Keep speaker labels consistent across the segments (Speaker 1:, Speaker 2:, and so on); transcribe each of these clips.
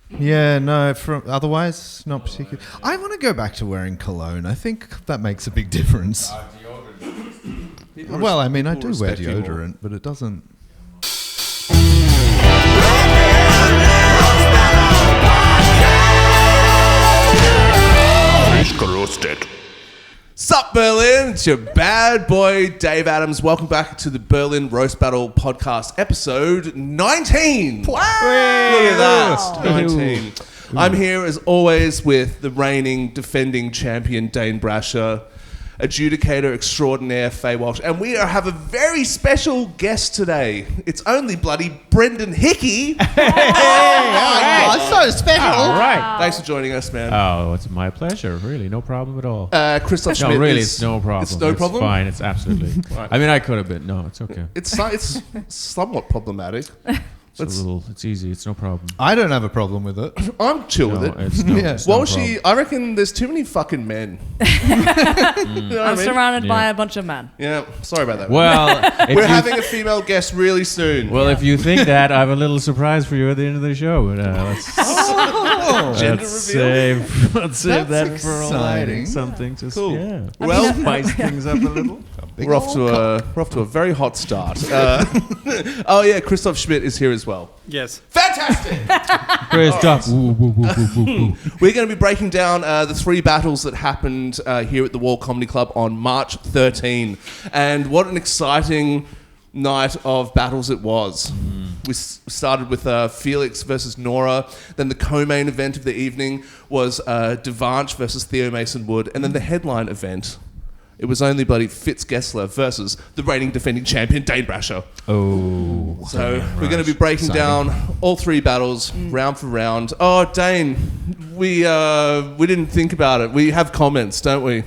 Speaker 1: Yeah, no, otherwise, not particularly. I want to go back to wearing cologne. I think that makes a big difference. Well, I mean, I do wear deodorant, but it doesn't...
Speaker 2: Sup, Berlin? It's your bad boy, Dave Adams. Welcome back to the Berlin Roast Battle podcast, episode 19. Wow. Look at that. 19. I'm here, as always, with the reigning, defending champion, Dane Brasher, adjudicator extraordinaire, Faye Walsh, and we have a very special guest today. It's only bloody Brendan Hickey.
Speaker 1: Oh, so special.
Speaker 3: All right.
Speaker 2: Thanks for joining us, man.
Speaker 3: Oh, it's my pleasure. Really, no problem at all.
Speaker 2: Christoph Schmidt.
Speaker 3: No, really, it's no problem.
Speaker 2: It's no problem?
Speaker 3: It's fine. It's absolutely... I mean, I could have been. No, it's okay.
Speaker 2: It's somewhat problematic.
Speaker 3: It's easy. It's no problem.
Speaker 1: I don't have a problem with it.
Speaker 2: I'm chill with it.
Speaker 3: It's no,
Speaker 1: Yeah.
Speaker 3: it's no
Speaker 2: Well,
Speaker 3: problem.
Speaker 2: I reckon there's too many fucking men. You know what I
Speaker 4: I'm
Speaker 2: mean?
Speaker 4: surrounded by
Speaker 3: Yeah.
Speaker 4: a bunch of men.
Speaker 2: Yeah, sorry about that.
Speaker 3: Well,
Speaker 2: We're having a female guest really soon.
Speaker 3: Well, if you think that, I have a little surprise for you at the end of the show. But,
Speaker 2: Gender
Speaker 3: let's save
Speaker 1: That's
Speaker 3: that for
Speaker 1: exciting.
Speaker 3: something to
Speaker 2: Cool.
Speaker 3: Yeah.
Speaker 2: Well,
Speaker 3: Spice things up a little.
Speaker 2: we're off to a very hot start. Oh yeah, Christoph Schmidt is here as well.
Speaker 5: Yes.
Speaker 2: Fantastic!
Speaker 3: Christoph.
Speaker 2: We're going to be breaking down the three battles that happened here at the Wall Comedy Club on March 13. And what an exciting night of battles it was. We started with Felix versus Nora. Then the co-main event of the evening was Devansh versus Theo Mason-Wood. And then the headline event, it was only bloody Fitz Gessler versus the reigning defending champion, Dane Brasher.
Speaker 3: Oh.
Speaker 2: So we're going to be breaking down all three battles, round for round. Oh, Dane, we didn't think about it. We have comments, don't we?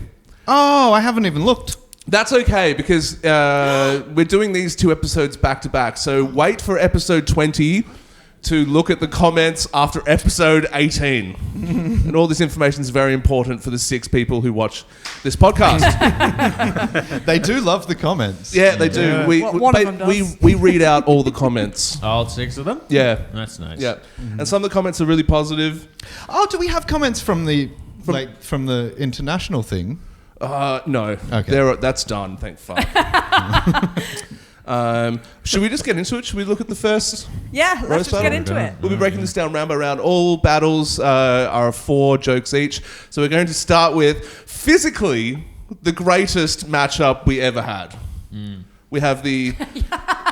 Speaker 1: Oh, I haven't even looked.
Speaker 2: That's okay, because we're doing these two episodes back to back. So wait for episode 20 to look at the comments after episode 18. And all this information is very important for the 6 people who watch this podcast.
Speaker 1: They do love the comments.
Speaker 2: Yeah, they do.
Speaker 3: Yeah.
Speaker 4: One of them does.
Speaker 2: We read out all the comments.
Speaker 3: All 6 of them?
Speaker 2: Yeah.
Speaker 3: That's nice.
Speaker 2: Yeah. And some of the comments are really positive.
Speaker 1: Oh, do we have comments from the international thing?
Speaker 2: No.
Speaker 1: Okay.
Speaker 2: That's done, thank fuck. Should we just get into it? Should we look at the first?
Speaker 4: Yeah, let's
Speaker 2: Roast
Speaker 4: just get
Speaker 2: battle?
Speaker 4: into it.
Speaker 2: We'll be breaking this down round by round. All battles are 4 jokes each. So we're going to start with physically the greatest matchup we ever had. We have the...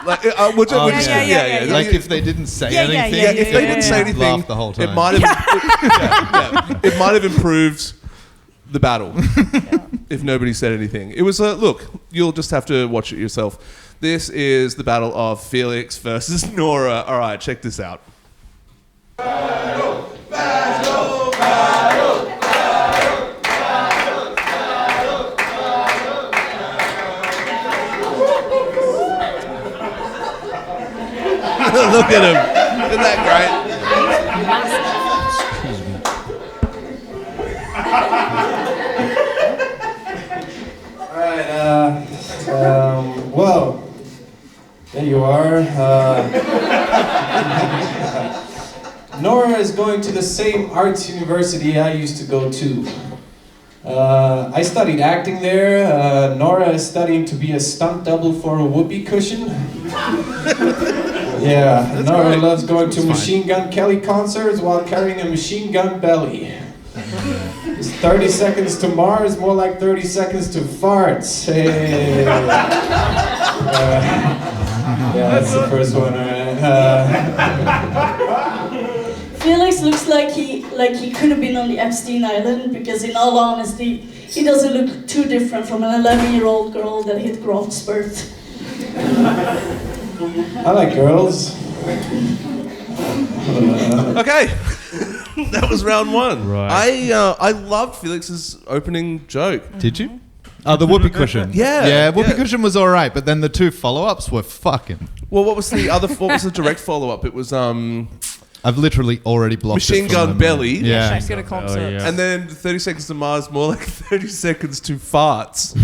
Speaker 2: Like
Speaker 1: Like if they didn't say
Speaker 4: Yeah, yeah,
Speaker 1: anything.
Speaker 4: yeah,
Speaker 2: if they didn't say anything,
Speaker 1: laugh the whole time.
Speaker 2: it might have it might have improved the battle if nobody said anything. It was look, you'll just have to watch it yourself. This is the battle of Felix versus Nora. All right, check this out. Battle, battle, battle, battle, battle, battle, battle, battle. Look at him. Isn't that great?
Speaker 5: Well, there you are. Nora is going to the same arts university I used to go to. I studied acting there. Nora is studying to be a stunt double for a whoopee cushion. Yeah, Nora loves going to Machine Gun Kelly concerts while carrying a machine gun belly. It's 30 seconds to Mars, more like 30 seconds to farts. Hey. Yeah, that's the first one.
Speaker 6: Felix looks like he could have been on the Epstein Island, because in all honesty, he doesn't look too different from an 11-year-old girl that hit growth spurt.
Speaker 5: I like girls.
Speaker 2: Okay. That was round 1.
Speaker 3: Right.
Speaker 2: I loved Felix's opening joke.
Speaker 1: Did you? Oh, the whoopee cushion.
Speaker 2: Yeah,
Speaker 1: whoopee
Speaker 2: yeah.
Speaker 1: cushion was all right, but then the 2 follow-ups were fucking...
Speaker 2: Well, what was the direct follow-up? It was
Speaker 1: I've literally already blocked
Speaker 2: Machine
Speaker 1: it from
Speaker 2: Gun
Speaker 1: them.
Speaker 2: Belly.
Speaker 1: Yeah.
Speaker 4: She's gonna concert.
Speaker 3: yeah.
Speaker 2: And then 30 seconds to Mars, more like 30 seconds to farts.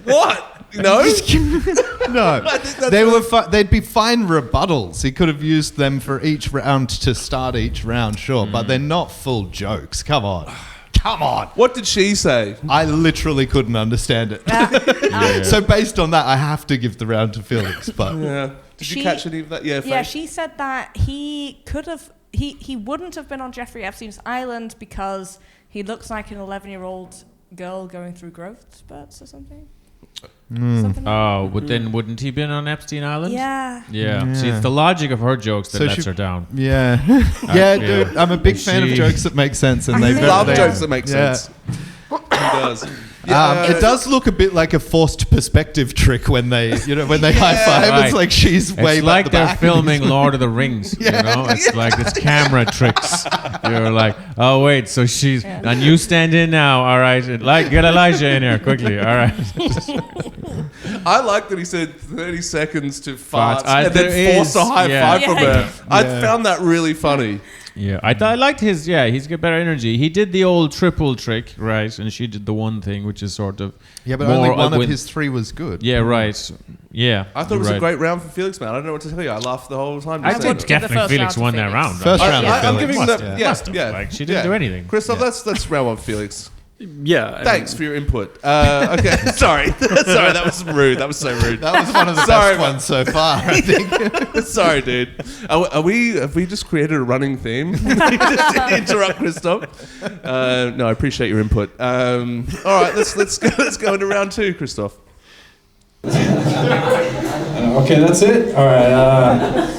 Speaker 2: What? No?
Speaker 1: No,
Speaker 2: think that's
Speaker 1: they were. They'd be fine rebuttals. He could have used them for each round to start each round, sure, but they're not full jokes. Come on, come on.
Speaker 2: What did she say?
Speaker 1: I literally couldn't understand it. So based on that, I have to give the round to Felix. But
Speaker 2: Yeah. Did you catch any of that? Yeah,
Speaker 4: Yeah,
Speaker 2: Faye?
Speaker 4: she said that he could have. He wouldn't have been on Jeffrey Epstein's island because he looks like an 11-year-old girl going through growth spurts or something. Something like
Speaker 3: Oh, but then wouldn't he been on Epstein Island?
Speaker 4: Yeah.
Speaker 3: Yeah. See, it's the logic of her jokes that
Speaker 1: So
Speaker 3: lets
Speaker 1: she-
Speaker 3: her down.
Speaker 1: yeah, dude, I'm a big fan of
Speaker 3: She-
Speaker 1: jokes that make sense, and
Speaker 2: I
Speaker 1: they
Speaker 2: love
Speaker 1: they-
Speaker 2: jokes that make
Speaker 1: yeah.
Speaker 2: sense. He does. Yeah,
Speaker 1: It does look a bit like a forced perspective trick when they high five.
Speaker 3: Right.
Speaker 1: It's like she's way
Speaker 3: It's
Speaker 1: back
Speaker 3: like
Speaker 1: the
Speaker 3: they're
Speaker 1: back.
Speaker 3: filming Lord of the Rings, you know? It's like it's camera tricks. You're like, oh, wait, so she's... And you stand in now, all right? Get Elijah in here, quickly, all right?
Speaker 2: I like that he said 30 seconds to fart
Speaker 3: Farts.
Speaker 2: and then
Speaker 3: There
Speaker 2: force
Speaker 3: is,
Speaker 2: a high
Speaker 3: yeah.
Speaker 2: five from
Speaker 4: Yeah.
Speaker 2: her. I found that really funny.
Speaker 3: Yeah, I liked his... Yeah, he's got better energy. He did the old triple trick, right? And she did the one thing, which is sort of...
Speaker 1: Yeah, but
Speaker 3: more
Speaker 1: only one of
Speaker 3: with-
Speaker 1: his three was good.
Speaker 3: Yeah, right. Yeah.
Speaker 2: I thought it was a great round for Felix, man. I don't know what to tell you. I laughed the whole time.
Speaker 3: I
Speaker 2: just
Speaker 3: think
Speaker 2: saying.
Speaker 3: definitely
Speaker 4: first
Speaker 3: Felix
Speaker 4: round
Speaker 3: won
Speaker 4: to
Speaker 3: that
Speaker 4: Felix.
Speaker 3: round.
Speaker 1: First
Speaker 3: right?
Speaker 1: round.
Speaker 2: I'm
Speaker 1: Felix.
Speaker 2: giving
Speaker 1: Must,
Speaker 2: them.
Speaker 1: yeah.
Speaker 2: Yeah.
Speaker 3: Like, she didn't do anything.
Speaker 2: Christoph, that's round one, Felix.
Speaker 7: Yeah.
Speaker 2: Thanks for your input. Okay, sorry, that was rude. That was so rude.
Speaker 1: That was one of the
Speaker 2: Sorry,
Speaker 1: best ones so far, I think.
Speaker 2: Sorry, dude. Have we just created a running theme? Just interrupt Christoph. No, I appreciate your input. All right, let's go into round two, Christoph.
Speaker 5: Okay, that's it? Alright,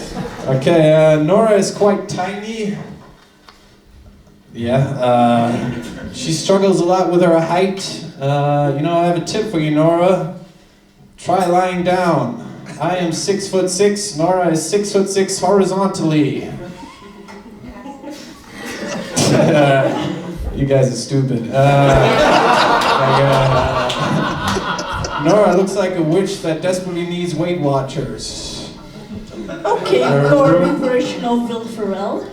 Speaker 5: okay, Nora is quite tiny. Yeah, she struggles a lot with her height. I have a tip for you, Nora. Try lying down. I am 6'6". Nora is 6'6" horizontally. You guys are stupid. Nora looks like a witch that desperately needs Weight Watchers.
Speaker 6: Okay, Corbin version of Will Ferrell.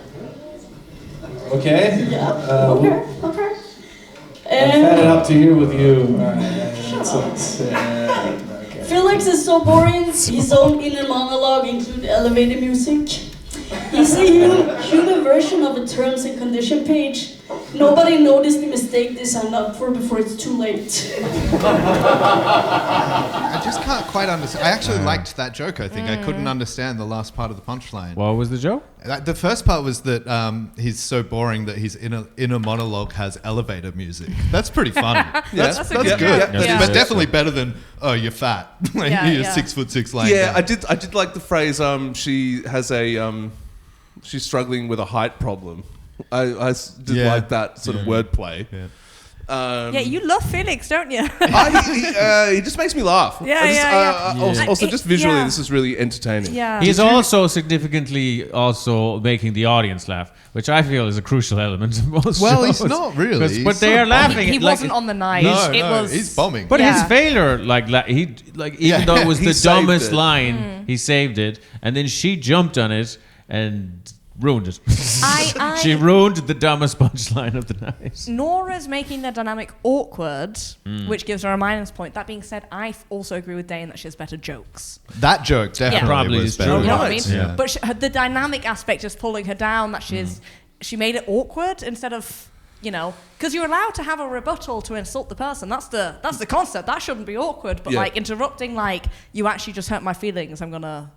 Speaker 5: Okay?
Speaker 6: Yeah.
Speaker 5: Uh,
Speaker 6: Okay.
Speaker 5: I'll fed it up to you with you.
Speaker 6: Felix is so boring. His own inner monologue include elevator music. He's a human version of a terms and condition page. Nobody noticed the mistake they signed up for before it's too late.
Speaker 1: I just can't quite understand. I actually liked that joke, I think. I couldn't understand the last part of the punchline.
Speaker 3: What was the joke?
Speaker 1: The first part was that he's so boring that his inner monologue has elevator music. That's pretty funny. That's
Speaker 4: a
Speaker 1: good.
Speaker 4: good
Speaker 3: joke.
Speaker 1: But,
Speaker 3: Yeah.
Speaker 1: but definitely better than, oh, you're fat. Like,
Speaker 4: Yeah,
Speaker 1: you're
Speaker 4: yeah.
Speaker 1: 6'6" laying
Speaker 2: Yeah,
Speaker 1: down.
Speaker 2: I did like the phrase. She has a she's struggling with a height problem. I did
Speaker 1: Yeah.
Speaker 2: like that sort of wordplay.
Speaker 1: Yeah.
Speaker 4: Yeah, you love Felix, don't you?
Speaker 2: He just makes me laugh.
Speaker 4: Yeah,
Speaker 2: I just,
Speaker 4: yeah.
Speaker 2: Also, just visually,
Speaker 4: Yeah.
Speaker 2: this is really entertaining.
Speaker 4: Yeah.
Speaker 3: He's also significantly also making the audience laugh, which I feel is a crucial element of most
Speaker 1: Well,
Speaker 3: shows.
Speaker 1: he's not really.
Speaker 3: 'Cause- But
Speaker 1: He's
Speaker 3: they
Speaker 1: so
Speaker 3: are laughing.
Speaker 4: He
Speaker 3: like,
Speaker 4: wasn't on the night.
Speaker 1: No,
Speaker 4: it was.
Speaker 1: he's bombing.
Speaker 3: But
Speaker 4: Yeah.
Speaker 3: his failure, even
Speaker 1: Yeah.
Speaker 3: though it was
Speaker 2: He
Speaker 3: the
Speaker 2: saved
Speaker 3: dumbest
Speaker 2: it.
Speaker 3: line, he saved it, and then she jumped on it and ruined it. She ruined the dumbest punchline of the night.
Speaker 4: Nora's making the dynamic awkward, which gives her a minus point. That being said, I also agree with Dane that she has better jokes.
Speaker 1: That joke definitely
Speaker 3: Probably
Speaker 1: was
Speaker 3: is
Speaker 1: better.
Speaker 3: true.
Speaker 4: You know what I
Speaker 2: Right.
Speaker 4: mean?
Speaker 1: Yeah.
Speaker 4: But the dynamic aspect is pulling her down. That she made it awkward instead of, because you're allowed to have a rebuttal to insult the person. That's the concept. That shouldn't be awkward. But
Speaker 2: Yeah.
Speaker 4: interrupting, you actually just hurt my feelings. I'm gonna.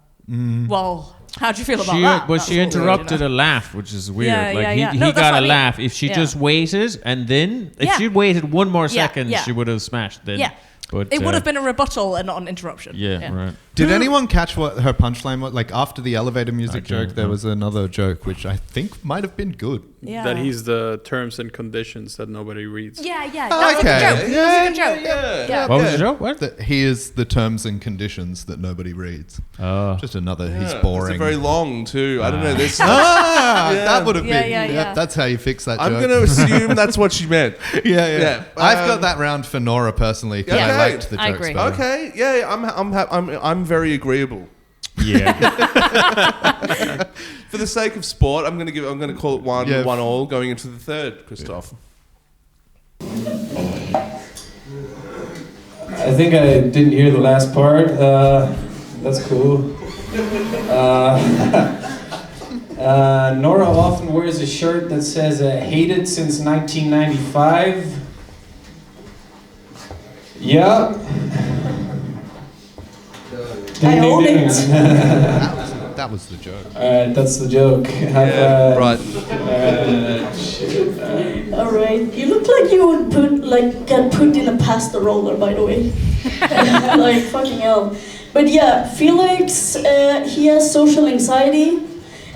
Speaker 4: Well, how do you feel about that?
Speaker 3: But
Speaker 4: That's
Speaker 3: she
Speaker 4: all,
Speaker 3: interrupted a laugh, which is weird.
Speaker 4: Yeah, yeah, yeah.
Speaker 3: He
Speaker 4: No, that's
Speaker 3: got
Speaker 4: what I
Speaker 3: a
Speaker 4: mean.
Speaker 3: laugh. If she
Speaker 4: Yeah.
Speaker 3: just waited, and then if
Speaker 4: Yeah.
Speaker 3: she'd waited one more
Speaker 4: Yeah,
Speaker 3: second,
Speaker 4: yeah.
Speaker 3: she would have smashed. Then,
Speaker 4: Yeah.
Speaker 3: but
Speaker 4: It would have been a rebuttal and not an interruption.
Speaker 3: Yeah, right.
Speaker 1: Did anyone catch what her punchline was? Like, after the elevator music
Speaker 3: I
Speaker 1: joke,
Speaker 3: don't
Speaker 1: there
Speaker 3: know.
Speaker 1: was another joke which I think might have been good.
Speaker 4: Yeah.
Speaker 7: That he's the terms and conditions that nobody reads.
Speaker 4: Yeah, yeah.
Speaker 1: Oh,
Speaker 4: That was
Speaker 1: okay.
Speaker 4: a good joke.
Speaker 1: Yeah,
Speaker 4: That was a good joke.
Speaker 2: yeah.
Speaker 3: What was the joke? What?
Speaker 1: That he is the terms and conditions that nobody reads.
Speaker 3: Oh.
Speaker 1: Just another, he's
Speaker 2: Yeah,
Speaker 1: boring.
Speaker 2: It's very long too. I don't know. This.
Speaker 1: That would have
Speaker 4: Yeah,
Speaker 1: been.
Speaker 4: yeah, yeah.
Speaker 1: That's how you fix that
Speaker 2: I'm
Speaker 1: joke.
Speaker 2: going to assume that's what she meant.
Speaker 1: yeah.
Speaker 2: Yeah.
Speaker 1: I've got that round for Nora personally because
Speaker 2: Yeah.
Speaker 1: I
Speaker 2: Okay.
Speaker 1: liked the
Speaker 4: I
Speaker 1: jokes
Speaker 4: agree.
Speaker 1: better.
Speaker 2: Okay, yeah, I'm very agreeable.
Speaker 3: Yeah.
Speaker 2: For the sake of sport, I'm going to call it 1-1 going into the third, Christoph.
Speaker 5: I think I didn't hear the last part. That's cool. Nora often wears a shirt that says hated since 1995. Yeah.
Speaker 6: I own it.
Speaker 1: That was the joke.
Speaker 5: Alright, that's the joke.
Speaker 2: Right.
Speaker 6: Alright, you look like you would get put in a pasta roller, by the way. Like, fucking hell. But yeah, Felix, he has social anxiety,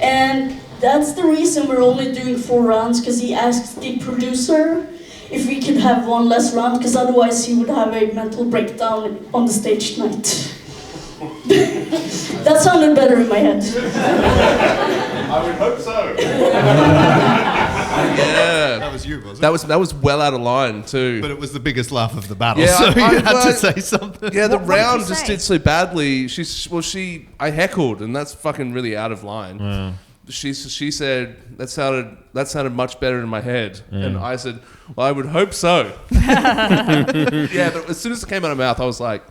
Speaker 6: and that's the reason we're only doing 4 rounds, because he asked the producer if we could have one less round, because otherwise he would have a mental breakdown on the stage tonight. That sounded better in my head.
Speaker 2: I would hope so. Yeah.
Speaker 1: That was you, wasn't it?
Speaker 2: That was well out of line too.
Speaker 1: But it was the biggest laugh of the battle,
Speaker 2: Yeah,
Speaker 1: so you
Speaker 2: I-
Speaker 1: had to say something.
Speaker 2: Yeah, the
Speaker 4: What did you
Speaker 2: round just
Speaker 4: say?
Speaker 2: did so badly. I heckled, and that's fucking really out of line.
Speaker 3: Yeah.
Speaker 2: She said that sounded much better in my head, and I said, well, I would hope so. Yeah, but as soon as it came out of my mouth, I was like,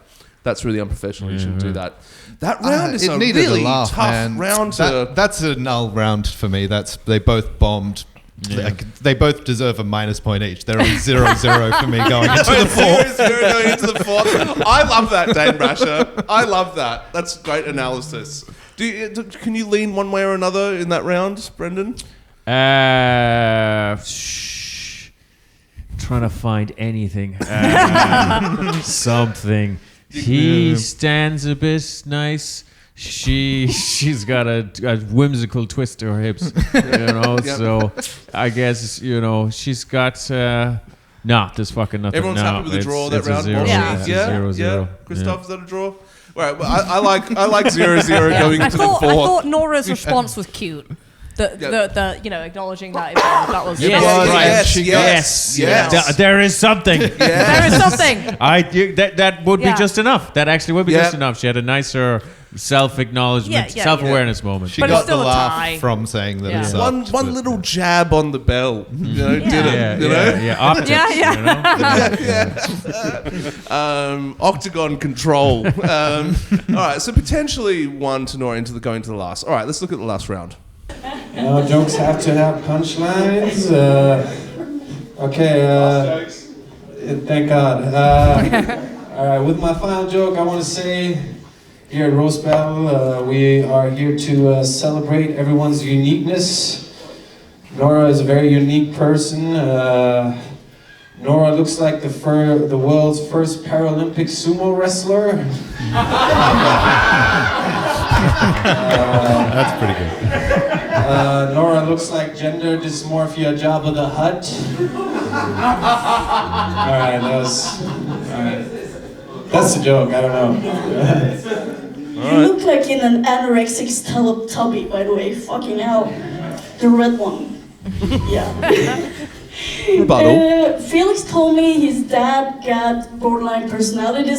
Speaker 2: that's really unprofessional. You shouldn't do that. That round is
Speaker 1: it
Speaker 2: a
Speaker 1: needed
Speaker 2: really
Speaker 1: a laugh,
Speaker 2: tough
Speaker 1: man.
Speaker 2: round to.
Speaker 1: That's a null round for me. They both bombed.
Speaker 3: Yeah.
Speaker 1: They both deserve a minus point each. They're on 0-0 for me going into the fourth.
Speaker 2: 0-0 going into the fourth. I love that, Dane Brasher. I love that. That's great analysis. Can you lean one way or another in that round, Brendan?
Speaker 3: Trying to find anything. Something. He stands a bit nice. She's got a whimsical twist to her hips,
Speaker 2: Yep.
Speaker 3: So I guess she's got there's fucking nothing.
Speaker 2: Everyone's happy with the draw that
Speaker 3: it's a
Speaker 2: round.
Speaker 3: zero.
Speaker 4: Yeah.
Speaker 3: It's a 0-0.
Speaker 2: Christoph, is that a draw? All right, well, I like 0-0 going
Speaker 4: I
Speaker 2: into the
Speaker 4: thought
Speaker 2: fourth.
Speaker 4: Nora's response was cute. The acknowledging that event, that was
Speaker 3: Yes.
Speaker 4: that was
Speaker 2: Yes,
Speaker 3: Yes.
Speaker 2: yes.
Speaker 3: There is something.
Speaker 4: there is something.
Speaker 3: That would be
Speaker 4: Yeah.
Speaker 3: just enough. That actually would be
Speaker 2: Yeah.
Speaker 3: just enough. She had a nicer self-acknowledgement,
Speaker 4: Yeah.
Speaker 3: self-awareness moment.
Speaker 1: She
Speaker 4: But it's
Speaker 1: got the
Speaker 4: still a
Speaker 1: laugh
Speaker 4: tie.
Speaker 1: from saying that
Speaker 4: Yeah.
Speaker 1: it sucked.
Speaker 2: One
Speaker 1: but-
Speaker 2: little jab on the bell, did it?
Speaker 3: Optics,
Speaker 2: Octagon control. All right, so potentially one to Nora going to the last. All right, let's look at the last round.
Speaker 5: Jokes have to have punchlines. Thank God. All right, with my final joke, I want to say here at Roast Battle, we are here to celebrate everyone's uniqueness. Nora is a very unique person. Nora looks like the world's first Paralympic sumo wrestler.
Speaker 1: That's pretty good.
Speaker 5: Nora looks like gender dysmorphia Jabba the Hutt. Alright, that's a joke, I don't know.
Speaker 6: You look like in an anorexic Teletubby, by the way. Fucking hell. The red one. Yeah.
Speaker 2: Rebuttal.
Speaker 6: Felix told me his dad got borderline personality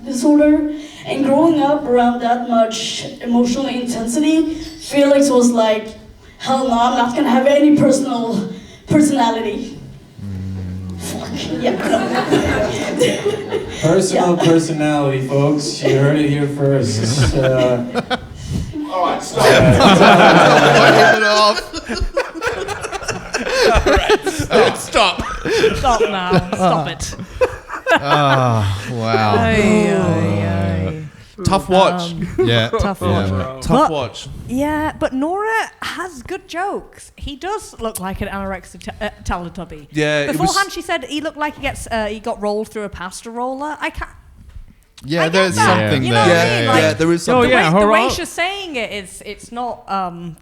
Speaker 6: disorder, and growing up around that much emotional intensity, Felix was like, hell no, I'm not gonna have any personality. Fuck, yeah.
Speaker 5: Personal personality, folks. You heard it here first.
Speaker 2: Alright, stop. Stop.
Speaker 4: Stop now. Stop it.
Speaker 1: Wow.
Speaker 2: Tough watch.
Speaker 1: Yeah.
Speaker 4: Tough watch.
Speaker 2: Tough watch.
Speaker 4: Yeah, but Nora has good jokes. He does look like an anorexic Teletubby.
Speaker 2: Yeah, it was-
Speaker 4: Beforehand, she said he looked like he got rolled through a pasta roller. I can't.
Speaker 1: Yeah,
Speaker 4: I get
Speaker 1: there's
Speaker 4: that.
Speaker 1: something
Speaker 4: You know
Speaker 1: there.
Speaker 4: what I mean? Like,
Speaker 2: there is
Speaker 3: Oh,
Speaker 2: something.
Speaker 3: yeah.
Speaker 4: the way
Speaker 3: her-
Speaker 4: she's saying it's not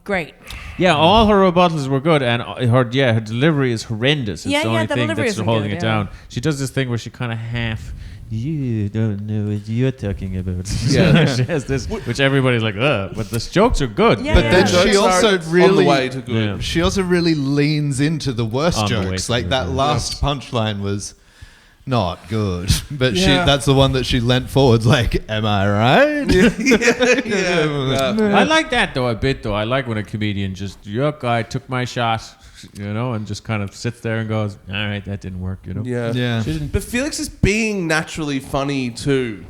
Speaker 4: great.
Speaker 3: Yeah, all her rebuttals were good, and her delivery is horrendous. It's
Speaker 4: Yeah,
Speaker 3: the only
Speaker 4: the
Speaker 3: thing
Speaker 4: delivery
Speaker 3: that's
Speaker 4: isn't
Speaker 3: holding
Speaker 4: good,
Speaker 3: it
Speaker 4: yeah.
Speaker 3: down. She does this thing where she kind of half. You don't know what you're talking about.
Speaker 2: Yeah.
Speaker 3: She has this, which everybody's like, ugh. But the jokes are good.
Speaker 4: Yeah,
Speaker 1: But
Speaker 4: yeah.
Speaker 1: then
Speaker 2: Jokes
Speaker 1: she also
Speaker 2: are on the
Speaker 1: really
Speaker 2: way to good.
Speaker 3: Yeah.
Speaker 1: she also really leans into the worst
Speaker 3: On the way
Speaker 1: jokes.
Speaker 3: to
Speaker 1: Like
Speaker 3: good,
Speaker 1: that
Speaker 3: yeah.
Speaker 1: last punchline was not good. But
Speaker 2: Yeah.
Speaker 1: that's the one that she leant forwards like, am I right?
Speaker 2: Yeah.
Speaker 3: I like that though a bit though. I like when a comedian just, yuck, I took my shot. and just kind of sits there and goes, all right, that didn't work,
Speaker 2: Yeah.
Speaker 1: Yeah.
Speaker 3: She didn't.
Speaker 2: But Felix is being naturally funny too.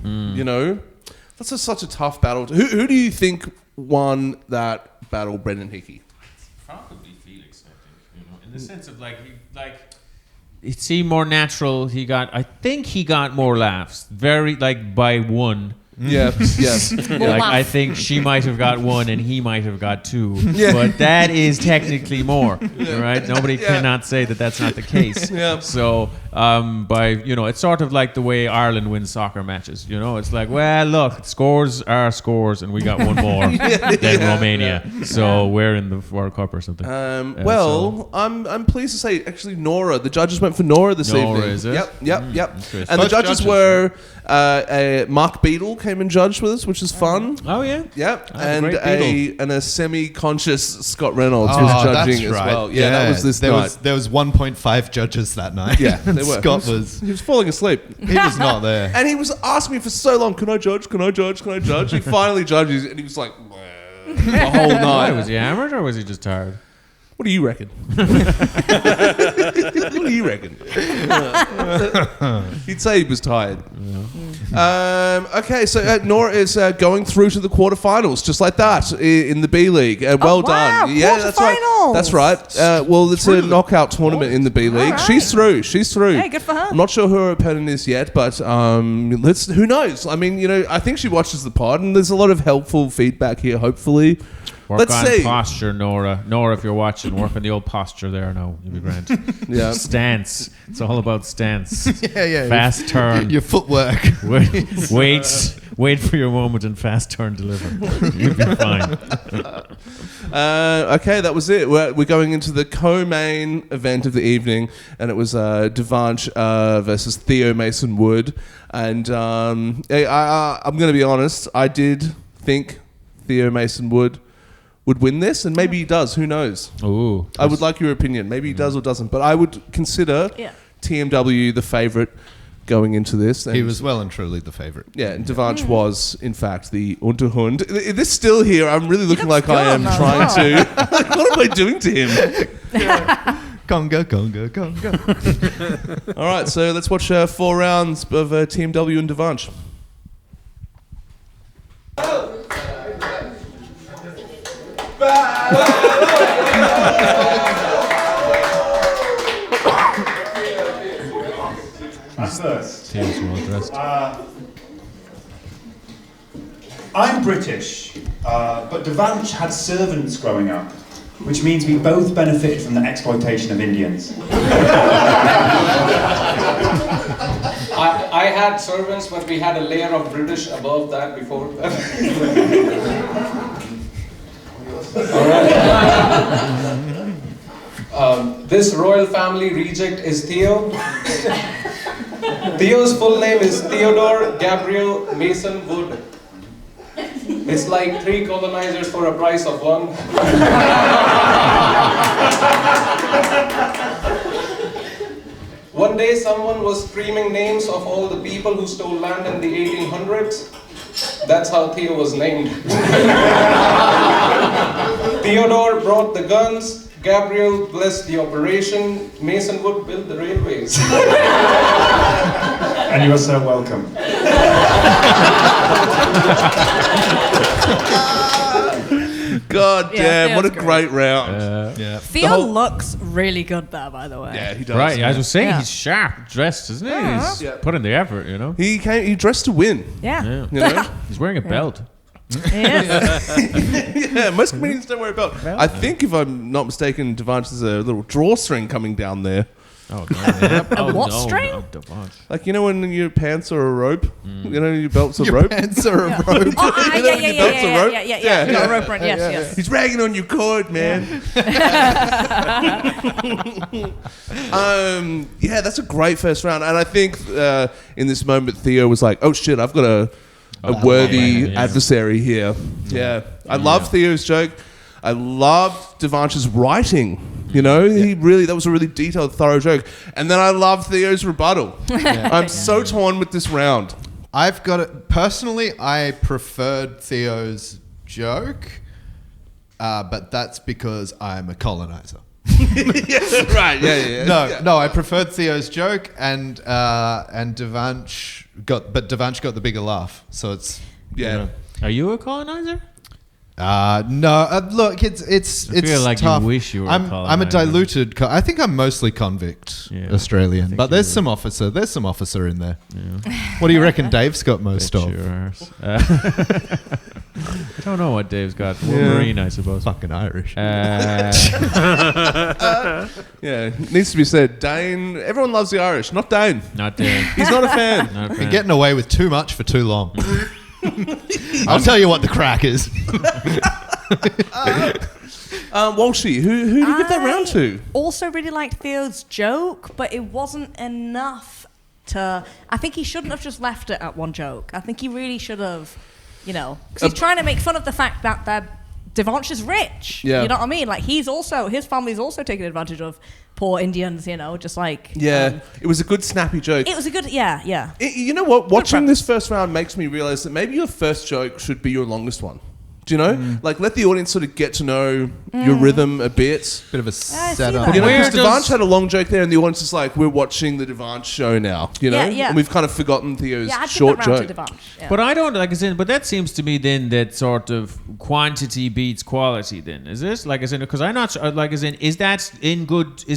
Speaker 2: That's such a tough battle. Who do you think won that battle, Brendan Hickey?
Speaker 3: Probably Felix, I think. In the sense of it seemed more natural. I think he got more laughs. Very by one.
Speaker 2: Yeah, yeah.
Speaker 3: I think she might have got one and he might have got two. But that is technically more, right? Nobody cannot say that that's not the case.
Speaker 2: Yeah.
Speaker 3: So, it's sort of like the way Ireland wins soccer matches. It's like, well, look, scores are scores, and we got one more than Romania. So we're in the World Cup or something.
Speaker 2: I'm pleased to say, actually, Nora. The judges went for Nora this evening.
Speaker 3: Nora, is it?
Speaker 2: Yep.
Speaker 3: Interesting.
Speaker 2: And the judges were Mark Beadle came and judged with us, which is fun.
Speaker 3: Oh yeah.
Speaker 2: Yep.
Speaker 3: a great
Speaker 2: And a semi-conscious Scott Reynolds was judging as well. Yeah, that was this night.
Speaker 1: There was 1.5 judges that night.
Speaker 2: Yeah, they were.
Speaker 1: Scott
Speaker 2: He was falling asleep.
Speaker 1: he was not there.
Speaker 2: And he was asking me for so long, can I judge? He finally judges, and he was like, the whole night.
Speaker 3: Was he hammered or was he just tired?
Speaker 2: What do you reckon? He'd say he was tired. Okay, so Nora is going through to the quarterfinals, just like that, in the B League. Well done. Yeah, that's right. That's right. It's a knockout tournament in the B League.
Speaker 4: right.
Speaker 2: She's through.
Speaker 4: Hey, good for her.
Speaker 2: I'm not sure who her opponent is yet, but who knows? I mean, I think she watches the pod, and there's a lot of helpful feedback here, hopefully.
Speaker 3: Work
Speaker 2: Let's
Speaker 3: on
Speaker 2: see.
Speaker 3: posture, Nora. Nora, if you're watching, work on the old posture there. No, you'll be grand.
Speaker 2: Yeah.
Speaker 3: Stance. It's all about stance.
Speaker 1: Yeah.
Speaker 3: Fast turn.
Speaker 1: Your footwork.
Speaker 3: Wait for your moment and fast turn deliver. You'll be fine.
Speaker 2: Okay, that was it. We're going into the co-main event of the evening, and it was Devansh versus Theo Mason Wood. And I'm going to be honest, I did think Theo Mason Wood would win this, and maybe he does. Who knows?
Speaker 3: Ooh,
Speaker 2: I would like your opinion. Maybe he does or doesn't, but I would consider TMW the favourite going into this.
Speaker 1: He was well and truly the favourite.
Speaker 2: Yeah, and Devansh was, in fact, the Unterhund. This still here, I'm really looking like
Speaker 4: looks
Speaker 2: I am
Speaker 4: good,
Speaker 2: trying to... Like, what am I doing to him?
Speaker 1: Conga.
Speaker 2: All right, so let's watch 4 rounds of TMW and Devansh.
Speaker 8: First,
Speaker 3: Theo's well dressed.
Speaker 8: I'm British, but Devansh had servants growing up, which means we both benefited from the exploitation of Indians.
Speaker 5: I had servants, but we had a layer of British above that before that. This royal family reject is Theo. Theo's full name is Theodore Gabriel Mason Wood. It's like 3 colonizers for a price of 1. One day someone was screaming names of all the people who stole land in the 1800s. That's how Theo was named. Theodore brought the guns, Gabriel blessed the operation, Mason Wood built the railways.
Speaker 8: And you are so welcome.
Speaker 2: God damn, what a
Speaker 4: Theo's
Speaker 2: great round.
Speaker 4: Theo looks really good there, by the way.
Speaker 2: Yeah, he does.
Speaker 3: Right, as I was saying,
Speaker 4: Yeah.
Speaker 3: he's sharp dressed, isn't he? He's
Speaker 2: Yeah.
Speaker 3: put in the effort,
Speaker 2: He dressed to win.
Speaker 4: Yeah.
Speaker 3: Yeah.
Speaker 2: You know?
Speaker 3: He's wearing a belt.
Speaker 4: Yes.
Speaker 2: Yeah, most comedians don't wear a belt. I think, if I'm not mistaken, Devansh, there's a little drawstring coming down there.
Speaker 3: Oh, no.
Speaker 4: what string?
Speaker 3: No, Devansh.
Speaker 2: Like, when your pants are a rope? Your belt's a rope?
Speaker 1: Pants are a rope.
Speaker 4: Oh,
Speaker 2: You know, your belt's a rope?
Speaker 4: yeah. You got a rope around, yes.
Speaker 2: He's ragging on your cord, man. Yeah, that's a great first round. And I think in this moment, Theo was like, oh shit, I've got a worthy adversary here. Yeah. I love Theo's joke. I loved Devansh's writing. That was a really detailed, thorough joke. And then I love Theo's rebuttal. I'm so torn with this round.
Speaker 1: I've got it. Personally, I preferred Theo's joke, but that's because I'm a colonizer.
Speaker 2: Right. Yeah.
Speaker 1: No, I preferred Theo's joke, and Devansh got the bigger laugh. So it's
Speaker 3: Are you a colonizer?
Speaker 1: No. Look, it's
Speaker 3: I feel like
Speaker 1: tough.
Speaker 3: you wish you were.
Speaker 1: I'm a diluted. I think I'm mostly convict Australian, but there's some officer in there.
Speaker 3: Yeah.
Speaker 1: What do you reckon Dave's got most of?
Speaker 3: I don't know what Dave's got. Marine, I suppose.
Speaker 1: Fucking Irish.
Speaker 2: It needs to be said. Dane. Everyone loves the Irish, not Dane.
Speaker 3: Not Dane.
Speaker 2: He's not a fan.
Speaker 3: Not a
Speaker 1: You're
Speaker 3: fan.
Speaker 1: getting away with too much for too long. I'll tell you what the crack is.
Speaker 2: Walshy, who do you give that round to?
Speaker 4: Also really liked Theo's joke, but it wasn't enough to... I think he shouldn't have just left it at one joke. I think he really should have, because he's trying to make fun of the fact that Devansh is rich.
Speaker 2: Yeah.
Speaker 4: You know what I mean? Like, his family's also taking advantage of poor Indians, just like...
Speaker 2: It was a good snappy joke.
Speaker 4: It was a good... Yeah.
Speaker 2: You know what? Watching this first round makes me realise that maybe your first joke should be your longest one. Do you know? Like, let the audience sort of get to know your rhythm a bit.
Speaker 1: Bit of a
Speaker 4: see
Speaker 1: setup.
Speaker 4: that.
Speaker 2: Because Devansh had a long joke there, and the audience is like, we're watching the Devansh show now.
Speaker 4: Yeah.
Speaker 2: And we've kind of forgotten Theo's
Speaker 4: I'd
Speaker 2: short
Speaker 4: give that round
Speaker 2: joke.
Speaker 4: to Devansh. Yeah.
Speaker 3: But I don't but that seems to me then that sort of quantity beats quality. Then is this because I'm not sure, is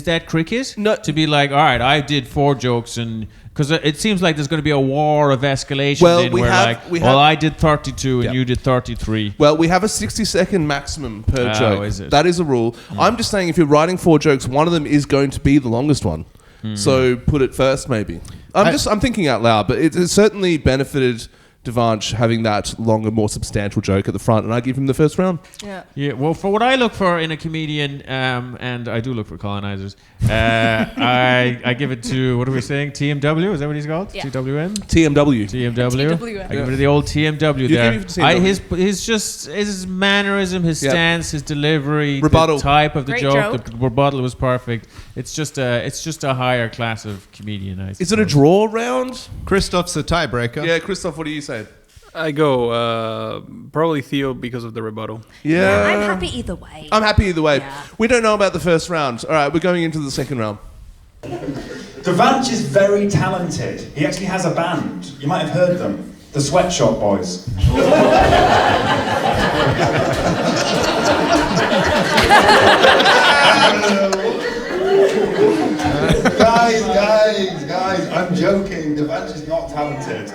Speaker 3: that cricket?
Speaker 2: No.
Speaker 3: To be like, all right, I did 4 jokes and. Because it seems like there's going to be a war of escalation I did 32 and you did 33.
Speaker 2: Well, we have a 60-second maximum per joke.
Speaker 3: Is it?
Speaker 2: That is a rule. I'm just saying if you're writing 4 jokes, one of them is going to be the longest one. So put it first, maybe. I'm thinking out loud, but it certainly benefited Devansh having that longer, more substantial joke at the front, and I give him the first round.
Speaker 3: Yeah. Well, for what I look for in a comedian, and I do look for colonizers, I give it to, what are we saying? TMW? Is that what he's called?
Speaker 4: Yeah.
Speaker 3: TWM?
Speaker 2: TMW.
Speaker 3: TMW. I give it to the old TMW there.
Speaker 2: give it to TMW.
Speaker 3: His mannerism, his stance, his delivery,
Speaker 2: Rebuttal.
Speaker 3: the type of the
Speaker 4: Great
Speaker 3: joke,
Speaker 4: joke.
Speaker 3: the rebuttal was perfect. It's just a higher class of comedian. I
Speaker 2: Is it a
Speaker 3: suppose.
Speaker 2: draw round?
Speaker 1: Christoph's a tiebreaker.
Speaker 2: Yeah, Christoph, what do you say?
Speaker 7: I go probably Theo because of the rebuttal.
Speaker 2: Yeah.
Speaker 4: I'm happy either way.
Speaker 2: I'm happy either way.
Speaker 4: Yeah.
Speaker 2: We don't know about the first round. All right, we're going into the second round.
Speaker 8: Devansh is very talented. He actually has a band. You might have heard them. The Sweatshop Boys. Guys, I'm joking. Devansh is not talented.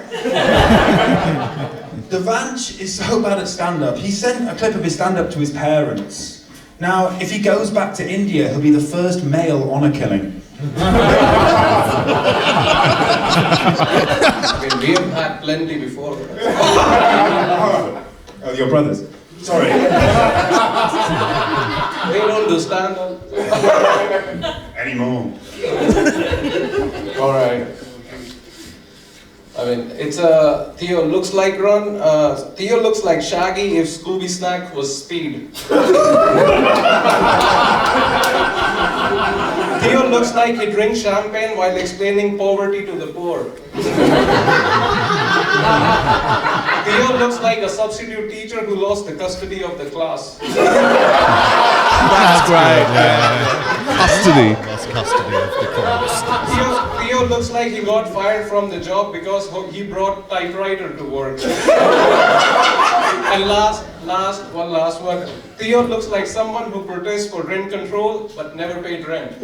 Speaker 8: Devansh is so bad at stand-up. He sent a clip of his stand-up to his parents. Now, if he goes back to India, he'll be the first male honour killing.
Speaker 9: We have had plenty before.
Speaker 8: Oh, your brothers. Sorry.
Speaker 9: They don't do stand-up.
Speaker 8: Anymore.
Speaker 9: All right. I mean, it's Theo looks like Ron. Theo looks like Shaggy if Scooby Snack was Speed. Theo looks like he drinks champagne while explaining poverty to the poor. Theo looks like a substitute teacher who lost the custody of the class.
Speaker 2: That's great. Custody.
Speaker 1: Lost custody of the class.
Speaker 9: Theo looks like he got fired from the job because he brought typewriter to work. And one last one. Theo looks like someone who protests for rent control but never paid rent.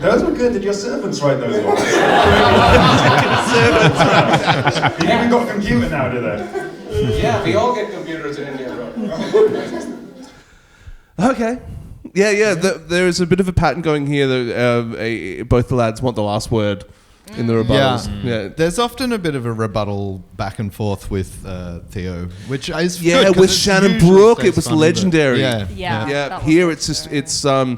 Speaker 8: Those were good. Did your servants write those ones? You even got a computer now, do they?
Speaker 9: Yeah, we all get computers in India, bro.
Speaker 2: Okay. Yeah. There is a bit of a pattern going here that both the lads want the last word in the rebuttals. Yeah.
Speaker 1: There's often a bit of a rebuttal back and forth with Theo, which is
Speaker 2: Yeah,
Speaker 1: good 'cause
Speaker 2: with
Speaker 1: it
Speaker 2: Shannon
Speaker 1: usually
Speaker 2: Brooke,
Speaker 1: stays
Speaker 2: it was
Speaker 1: funny, but-
Speaker 2: legendary.
Speaker 1: Yeah.
Speaker 4: Yeah. that
Speaker 2: Here
Speaker 4: was
Speaker 2: it's just
Speaker 4: very-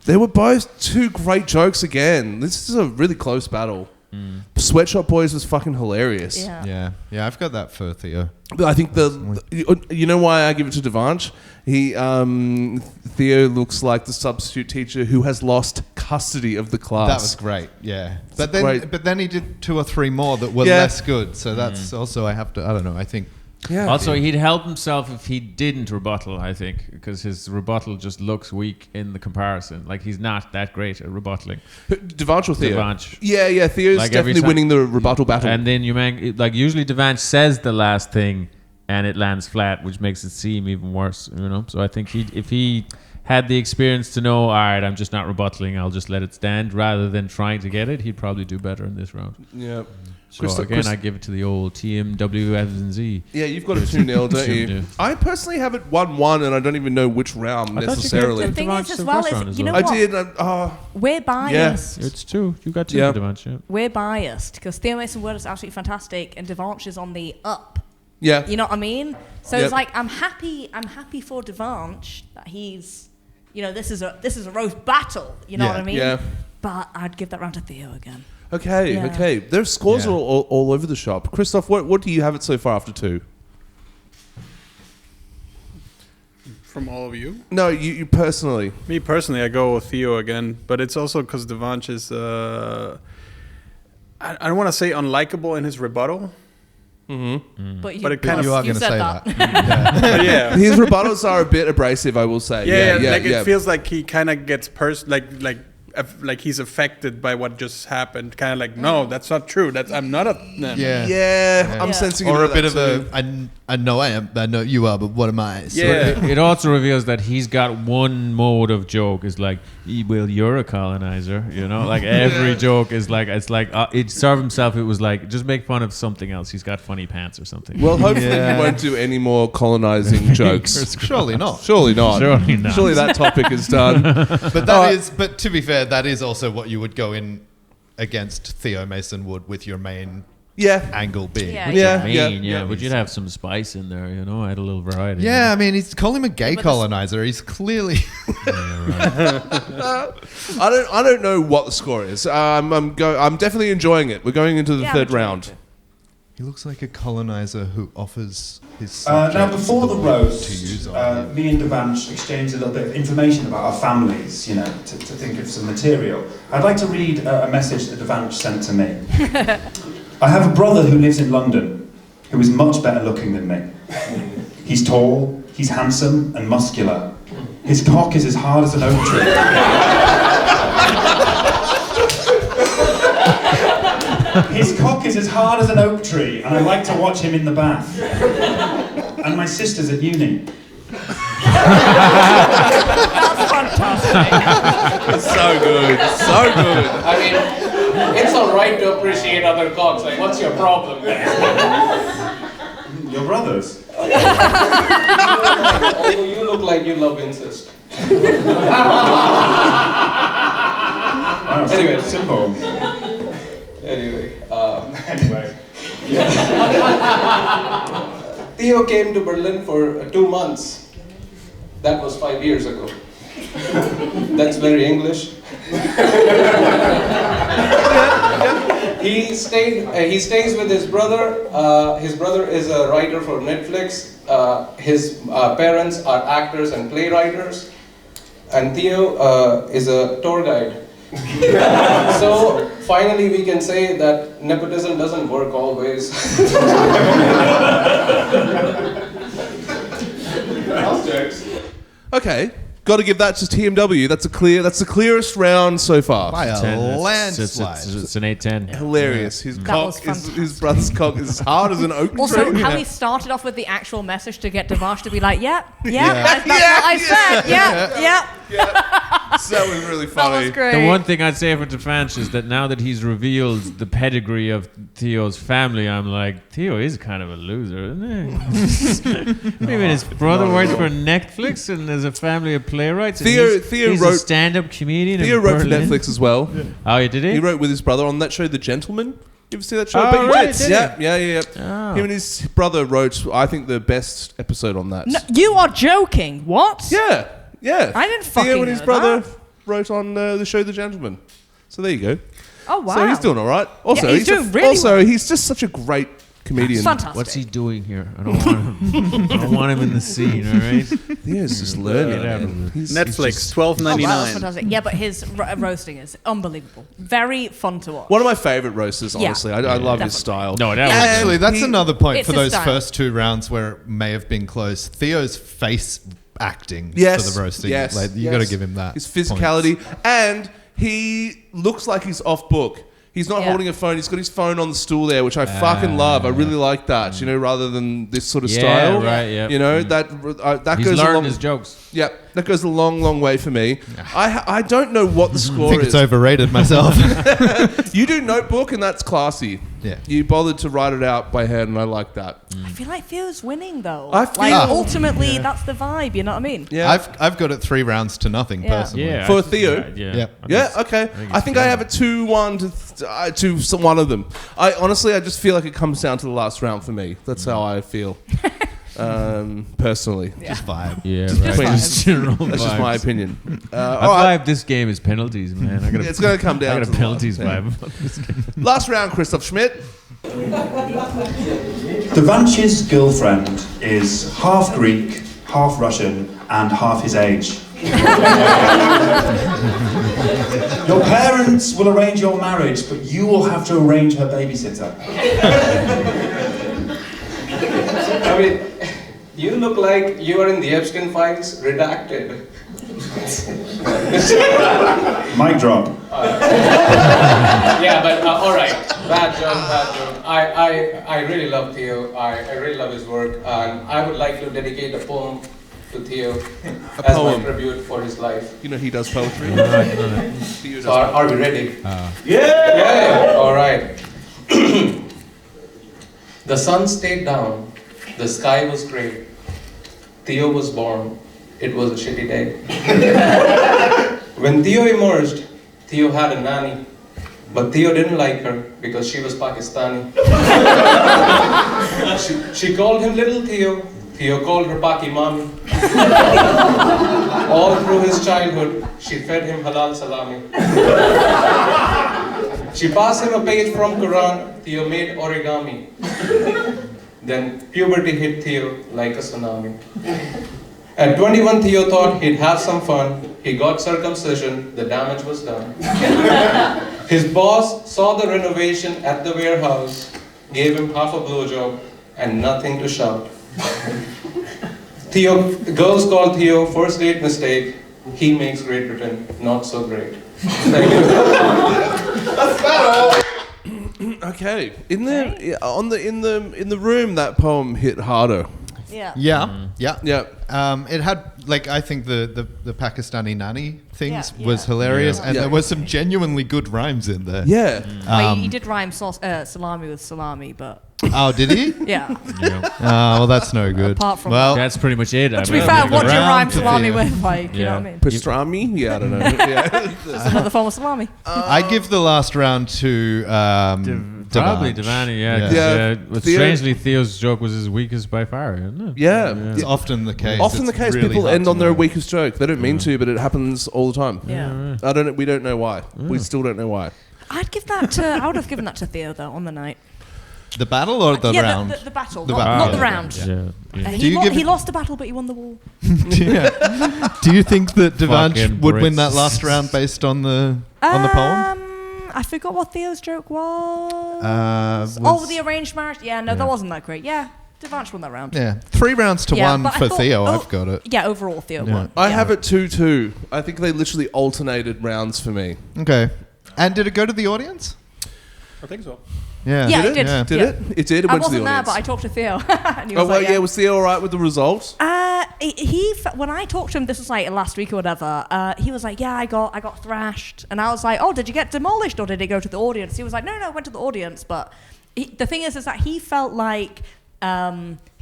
Speaker 2: they were both 2 great jokes again. This is a really close battle. Sweatshop Boys was fucking hilarious.
Speaker 4: Yeah.
Speaker 1: Yeah, I've got that for Theo.
Speaker 2: But I think you know why I give it to Devansh? Theo looks like the substitute teacher who has lost custody of the class.
Speaker 1: That was great, yeah.
Speaker 2: great.
Speaker 1: But then he did 2 or 3 more that were less good. So that's also I don't know. I think
Speaker 2: Yeah.
Speaker 3: Also, he'd help himself if he didn't rebuttal, I think, because his rebuttal just looks weak in the comparison. Like, he's not that great at rebuttaling.
Speaker 2: Devansh or Theo?
Speaker 3: Devansh.
Speaker 2: Yeah, Theo's
Speaker 3: Like, every
Speaker 2: definitely
Speaker 3: time-
Speaker 2: winning the rebuttal battle.
Speaker 3: And then usually Devansh says the last thing and it lands flat, which makes it seem even worse, you know? So I think if he had the experience to know, all right, I'm just not rebuttaling, I'll just let it stand, rather than trying to get it, he'd probably do better in this round.
Speaker 2: Yeah.
Speaker 3: So again, I give it to the old TMWFZ.
Speaker 2: Yeah, you've got a 2-0, don't you? I personally have it 1-1, and I don't even know which round necessarily.
Speaker 4: The thing is, as well, is, you know
Speaker 2: I
Speaker 4: what?
Speaker 2: did.
Speaker 4: We're biased.
Speaker 3: Yeah. It's 2. You got 2 for Devansh, yeah.
Speaker 4: We're biased because Theo Mason Wood is absolutely fantastic, and Devansh is on the up.
Speaker 2: Yeah.
Speaker 4: You know what I mean? So it's like I'm happy for Devansh that he's, you know, this is a roast battle. You know what I mean?
Speaker 2: Yeah.
Speaker 4: But I'd give that round to Theo again.
Speaker 2: Okay. Their scores are all over the shop. Christoph, what do you have it so far after 2?
Speaker 7: From all of you?
Speaker 2: No, you personally.
Speaker 7: Me personally, I go with Theo again, but it's also because Devansh is, I don't want to say unlikable in his rebuttal.
Speaker 2: Mm-hmm.
Speaker 4: But
Speaker 7: it kind of
Speaker 1: you are going to say that.
Speaker 7: yeah.
Speaker 2: His rebuttals are a bit abrasive, I will say.
Speaker 7: It feels like he kind of gets like he's affected by what just happened. Kind of like, no, that's not true. I'm not a.
Speaker 2: I'm sensing
Speaker 1: or a bit
Speaker 2: of
Speaker 1: of I know I am. I know you are, but what am I? So
Speaker 3: It also reveals that he's got one mode of joke is like, well, you're a colonizer, you know, like every joke is like, it's like it served himself. It was like, just make fun of something else. He's got funny pants or something.
Speaker 2: Well, hopefully he won't do any more colonizing jokes.
Speaker 1: Surely not.
Speaker 2: Surely not. Surely that topic is done.
Speaker 1: But to be fair, that is also what you would go in against Theo Mason Wood with your main angle being.
Speaker 3: But you'd have some spice in there, you know, add a little variety.
Speaker 1: Yeah, I mean, call him a gay colonizer. He's clearly.
Speaker 2: I don't know what the score is. I'm definitely enjoying it. We're going into the third round.
Speaker 1: He looks like a colonizer who offers his
Speaker 8: now, before the roast,
Speaker 1: to use
Speaker 8: me and Devansh exchanged a little bit of information about our families, you know, to think of some material. I'd like to read a message that Devansh sent to me. I have a brother who lives in London, who is much better looking than me. He's tall, he's handsome and muscular. His cock is as hard as an oak tree. His cock is as hard as an oak tree, and I like to watch him in the bath. And my sister's at uni.
Speaker 4: That's fantastic.
Speaker 2: It's so good. So good.
Speaker 9: I mean, it's all right to appreciate other cocks. Like, what's your problem,
Speaker 8: Your brothers?
Speaker 9: You look like you love incest.
Speaker 8: Anyway, simple.
Speaker 9: Anyway.
Speaker 8: Anyway.
Speaker 9: Theo came to Berlin for 2 months. That was 5 years ago. That's very English. He stays with his brother. His brother is a writer for Netflix. His parents are actors and playwriters. And Theo is a tour guide. So finally we can say that nepotism doesn't work always.
Speaker 2: Okay, got to give that to TMW. That's the clearest round so far.
Speaker 1: By a
Speaker 3: 10.
Speaker 1: landslide.
Speaker 3: It's an 8-10.
Speaker 2: Hilarious. His
Speaker 4: was
Speaker 2: brother's cock is as hard as an oak tree.
Speaker 4: Also, how he started off with the actual message to get Devansh to be like, that's what I said. Yeah.
Speaker 2: That was really funny.
Speaker 4: That was great.
Speaker 3: The one thing I'd say for Devansh is that now that he's revealed the pedigree of Theo's family, I'm like, Theo is kind of a loser, isn't he? I mean, his brother works for Netflix and there's a family of playwrights. And he's
Speaker 2: wrote
Speaker 3: a stand-up comedian.
Speaker 2: Theo wrote for Netflix as well.
Speaker 3: Oh, did he?
Speaker 2: He wrote with his brother on that show, The Gentleman. You ever see that show?
Speaker 3: Oh,
Speaker 2: But you
Speaker 3: right,
Speaker 2: did.
Speaker 3: did
Speaker 2: Yeah.
Speaker 3: Oh.
Speaker 2: Him and his brother wrote, I think, the best episode on that.
Speaker 4: No, you are joking. What?
Speaker 2: Yeah.
Speaker 4: I didn't fucking
Speaker 2: Theo and his
Speaker 4: know
Speaker 2: brother
Speaker 4: that.
Speaker 2: wrote on the show The Gentleman. So there you go.
Speaker 4: Oh, wow.
Speaker 2: So he's doing all right. Also,
Speaker 4: he's doing really
Speaker 2: he's just such a great comedian.
Speaker 4: Fantastic.
Speaker 3: What's he doing here? I don't want him. I don't want him in the scene. All right.
Speaker 2: Theo's just learning.
Speaker 3: Get out of
Speaker 2: man.
Speaker 3: it.
Speaker 2: He's
Speaker 7: Netflix,
Speaker 2: just-
Speaker 4: Oh, wow,
Speaker 7: $12.99.
Speaker 4: that's fantastic. Yeah, but his roasting is unbelievable. Very fun to watch.
Speaker 2: one of my favourite roasters,
Speaker 4: Yeah.
Speaker 2: honestly. I love his
Speaker 4: Definitely.
Speaker 2: style.
Speaker 3: No, that
Speaker 1: Actually, that's
Speaker 2: he-
Speaker 1: another point
Speaker 4: It's
Speaker 1: for
Speaker 4: his
Speaker 1: those
Speaker 4: style.
Speaker 1: first 2 rounds where it may have been close. Theo's face acting
Speaker 2: Yes,
Speaker 1: for the roasting.
Speaker 2: yes,
Speaker 1: Like, you
Speaker 2: yes.
Speaker 1: got to give him that.
Speaker 2: His physicality, and he looks like he's off book. He's not
Speaker 4: Yeah.
Speaker 2: holding a phone. He's got his phone on the stool there, which I fucking love. I really like that. You know, rather than this sort of
Speaker 3: Yeah,
Speaker 2: style.
Speaker 3: right, yeah.
Speaker 2: You know that
Speaker 3: He's
Speaker 2: goes
Speaker 3: learned
Speaker 2: along.
Speaker 3: his jokes.
Speaker 2: Yeah, that goes a long way for me. I don't know what the
Speaker 1: I
Speaker 2: score
Speaker 1: think
Speaker 2: is.
Speaker 1: it's overrated myself.
Speaker 2: You do notebook, and that's classy.
Speaker 1: Yeah.
Speaker 2: You bothered to write it out by hand, and I like that.
Speaker 4: I feel like Theo's winning though.
Speaker 2: I
Speaker 4: like
Speaker 2: feel-
Speaker 4: ultimately, that's the vibe. You know what I mean?
Speaker 2: Yeah.
Speaker 1: I've got it 3 rounds to nothing
Speaker 4: Yeah.
Speaker 1: personally.
Speaker 3: Yeah.
Speaker 2: For
Speaker 3: I-
Speaker 2: Theo?
Speaker 3: Yeah.
Speaker 2: Yeah, okay. I think I have it 2-1 to one of them. I just feel like it comes down to the last round for me. That's how I feel. Personally.
Speaker 1: Just vibe.
Speaker 3: Yeah,
Speaker 2: Just
Speaker 3: right.
Speaker 2: vibes.
Speaker 3: Just general
Speaker 2: That's just my
Speaker 3: vibes.
Speaker 2: opinion.
Speaker 3: I
Speaker 2: all right.
Speaker 3: vibe this game is penalties, man. I got
Speaker 2: It's going to come down
Speaker 3: I
Speaker 2: to
Speaker 3: got a
Speaker 2: the
Speaker 3: penalties
Speaker 2: last.
Speaker 3: vibe about this game.
Speaker 2: Last round, Christoph Schmidt.
Speaker 8: Devansh's girlfriend is half Greek, half Russian, and half his age. Your parents will arrange your marriage, but you will have to arrange her babysitter.
Speaker 9: I mean, you look like you are in the Epstein files, redacted.
Speaker 8: Mic drop.
Speaker 9: Yeah, but all right. Bad joke. I really love Theo. I really love his work, and I would like to dedicate a poem to Theo as
Speaker 2: poem.
Speaker 9: my tribute for his life.
Speaker 2: You know he does poetry. Theo does
Speaker 9: So are we ready?
Speaker 8: Yeah!
Speaker 9: Yeah. All right. The sun stayed down. The sky was gray. Theo was born. It was a shitty day. When Theo emerged, Theo had a nanny. But Theo didn't like her because she was Pakistani. She called him Little Theo. Theo called her Paki Mami. All through his childhood, she fed him halal salami. She passed him a page from Quran. Theo made origami. Then puberty hit Theo like a tsunami. At 21, Theo thought he'd have some fun. He got circumcision. The damage was done. His boss saw the renovation at the warehouse, gave him half a blowjob and nothing to shout. Theo, girls call Theo first date mistake. He makes Great Britain not so great. Thank you.
Speaker 2: Okay. In the room, that poem hit harder.
Speaker 4: Yeah.
Speaker 1: Yeah.
Speaker 2: Yeah.
Speaker 1: It had, like, I think the Pakistani nanny things
Speaker 4: Yeah.
Speaker 1: was hilarious, and
Speaker 2: Yeah.
Speaker 1: there was some genuinely good rhymes in there.
Speaker 2: Yeah.
Speaker 4: Well, he did rhyme salami with salami, but
Speaker 1: Oh, did he?
Speaker 4: yeah.
Speaker 3: Yeah.
Speaker 1: Oh, well, that's no good.
Speaker 4: Apart from
Speaker 1: well,
Speaker 3: That's pretty much it.
Speaker 4: to be fair, what do you
Speaker 1: Round
Speaker 4: rhyme
Speaker 1: to
Speaker 4: salami
Speaker 1: Theo.
Speaker 4: with? Like, you know
Speaker 3: Yeah.
Speaker 4: what I mean?
Speaker 2: Pastrami? Yeah, I don't know. Yeah.
Speaker 4: It's another form of salami.
Speaker 1: I give the last round to
Speaker 3: Probably
Speaker 1: Devansh.
Speaker 3: Devansh,
Speaker 1: Yeah.
Speaker 3: yeah. 'cause,
Speaker 2: Yeah.
Speaker 3: but
Speaker 2: Theo-
Speaker 3: strangely, Theo's joke was his weakest by far, isn't it?
Speaker 2: Yeah.
Speaker 1: It's often the case.
Speaker 2: Often the
Speaker 1: It's
Speaker 2: case,
Speaker 1: really
Speaker 2: people
Speaker 1: hard
Speaker 2: end
Speaker 1: to
Speaker 2: on their
Speaker 1: know.
Speaker 2: weakest joke. They don't mean to, but it happens all the time.
Speaker 4: Yeah.
Speaker 2: We don't know why. We still don't know why.
Speaker 4: I would have given that to Theo though on the night.
Speaker 1: The battle or the
Speaker 4: yeah,
Speaker 1: round?
Speaker 4: the battle,
Speaker 1: The
Speaker 4: not,
Speaker 1: battle.
Speaker 4: not
Speaker 1: Ah,
Speaker 4: the
Speaker 1: yeah,
Speaker 4: round.
Speaker 3: Yeah.
Speaker 1: Do you give
Speaker 4: He
Speaker 1: it-
Speaker 4: lost the battle, but he won the war.
Speaker 1: Do you think that Devansh
Speaker 3: Fucking
Speaker 1: would win
Speaker 3: Brits.
Speaker 1: that last round based on the poem?
Speaker 4: I forgot what Theo's joke was. The arranged marriage. Yeah, no, that wasn't that great. Yeah, Devansh won that round.
Speaker 1: Yeah, 3 rounds to 1
Speaker 4: but I
Speaker 1: for
Speaker 4: thought-
Speaker 1: Theo. I've got it.
Speaker 4: Yeah, overall Theo
Speaker 1: Yeah.
Speaker 4: won.
Speaker 2: I
Speaker 4: Yeah.
Speaker 2: have it 2-2. I think they literally alternated rounds for me.
Speaker 1: Okay. And did it go to the audience?
Speaker 7: I think so.
Speaker 1: Yeah.
Speaker 4: Yeah,
Speaker 2: Did
Speaker 4: it did.
Speaker 1: Yeah.
Speaker 2: Did
Speaker 4: Yeah.
Speaker 2: it? It did. It
Speaker 4: I
Speaker 2: went to the
Speaker 4: wasn't there,
Speaker 2: audience.
Speaker 4: but I talked to Theo. And he was
Speaker 2: Oh, well,
Speaker 4: like,
Speaker 2: yeah. Was Theo all right with the result?
Speaker 4: When I talked to him, this was like last week or whatever. He was like, "Yeah, I got thrashed," and I was like, "Oh, did you get demolished or did it go to the audience?" He was like, "No, I went to the audience." But the thing is that he felt like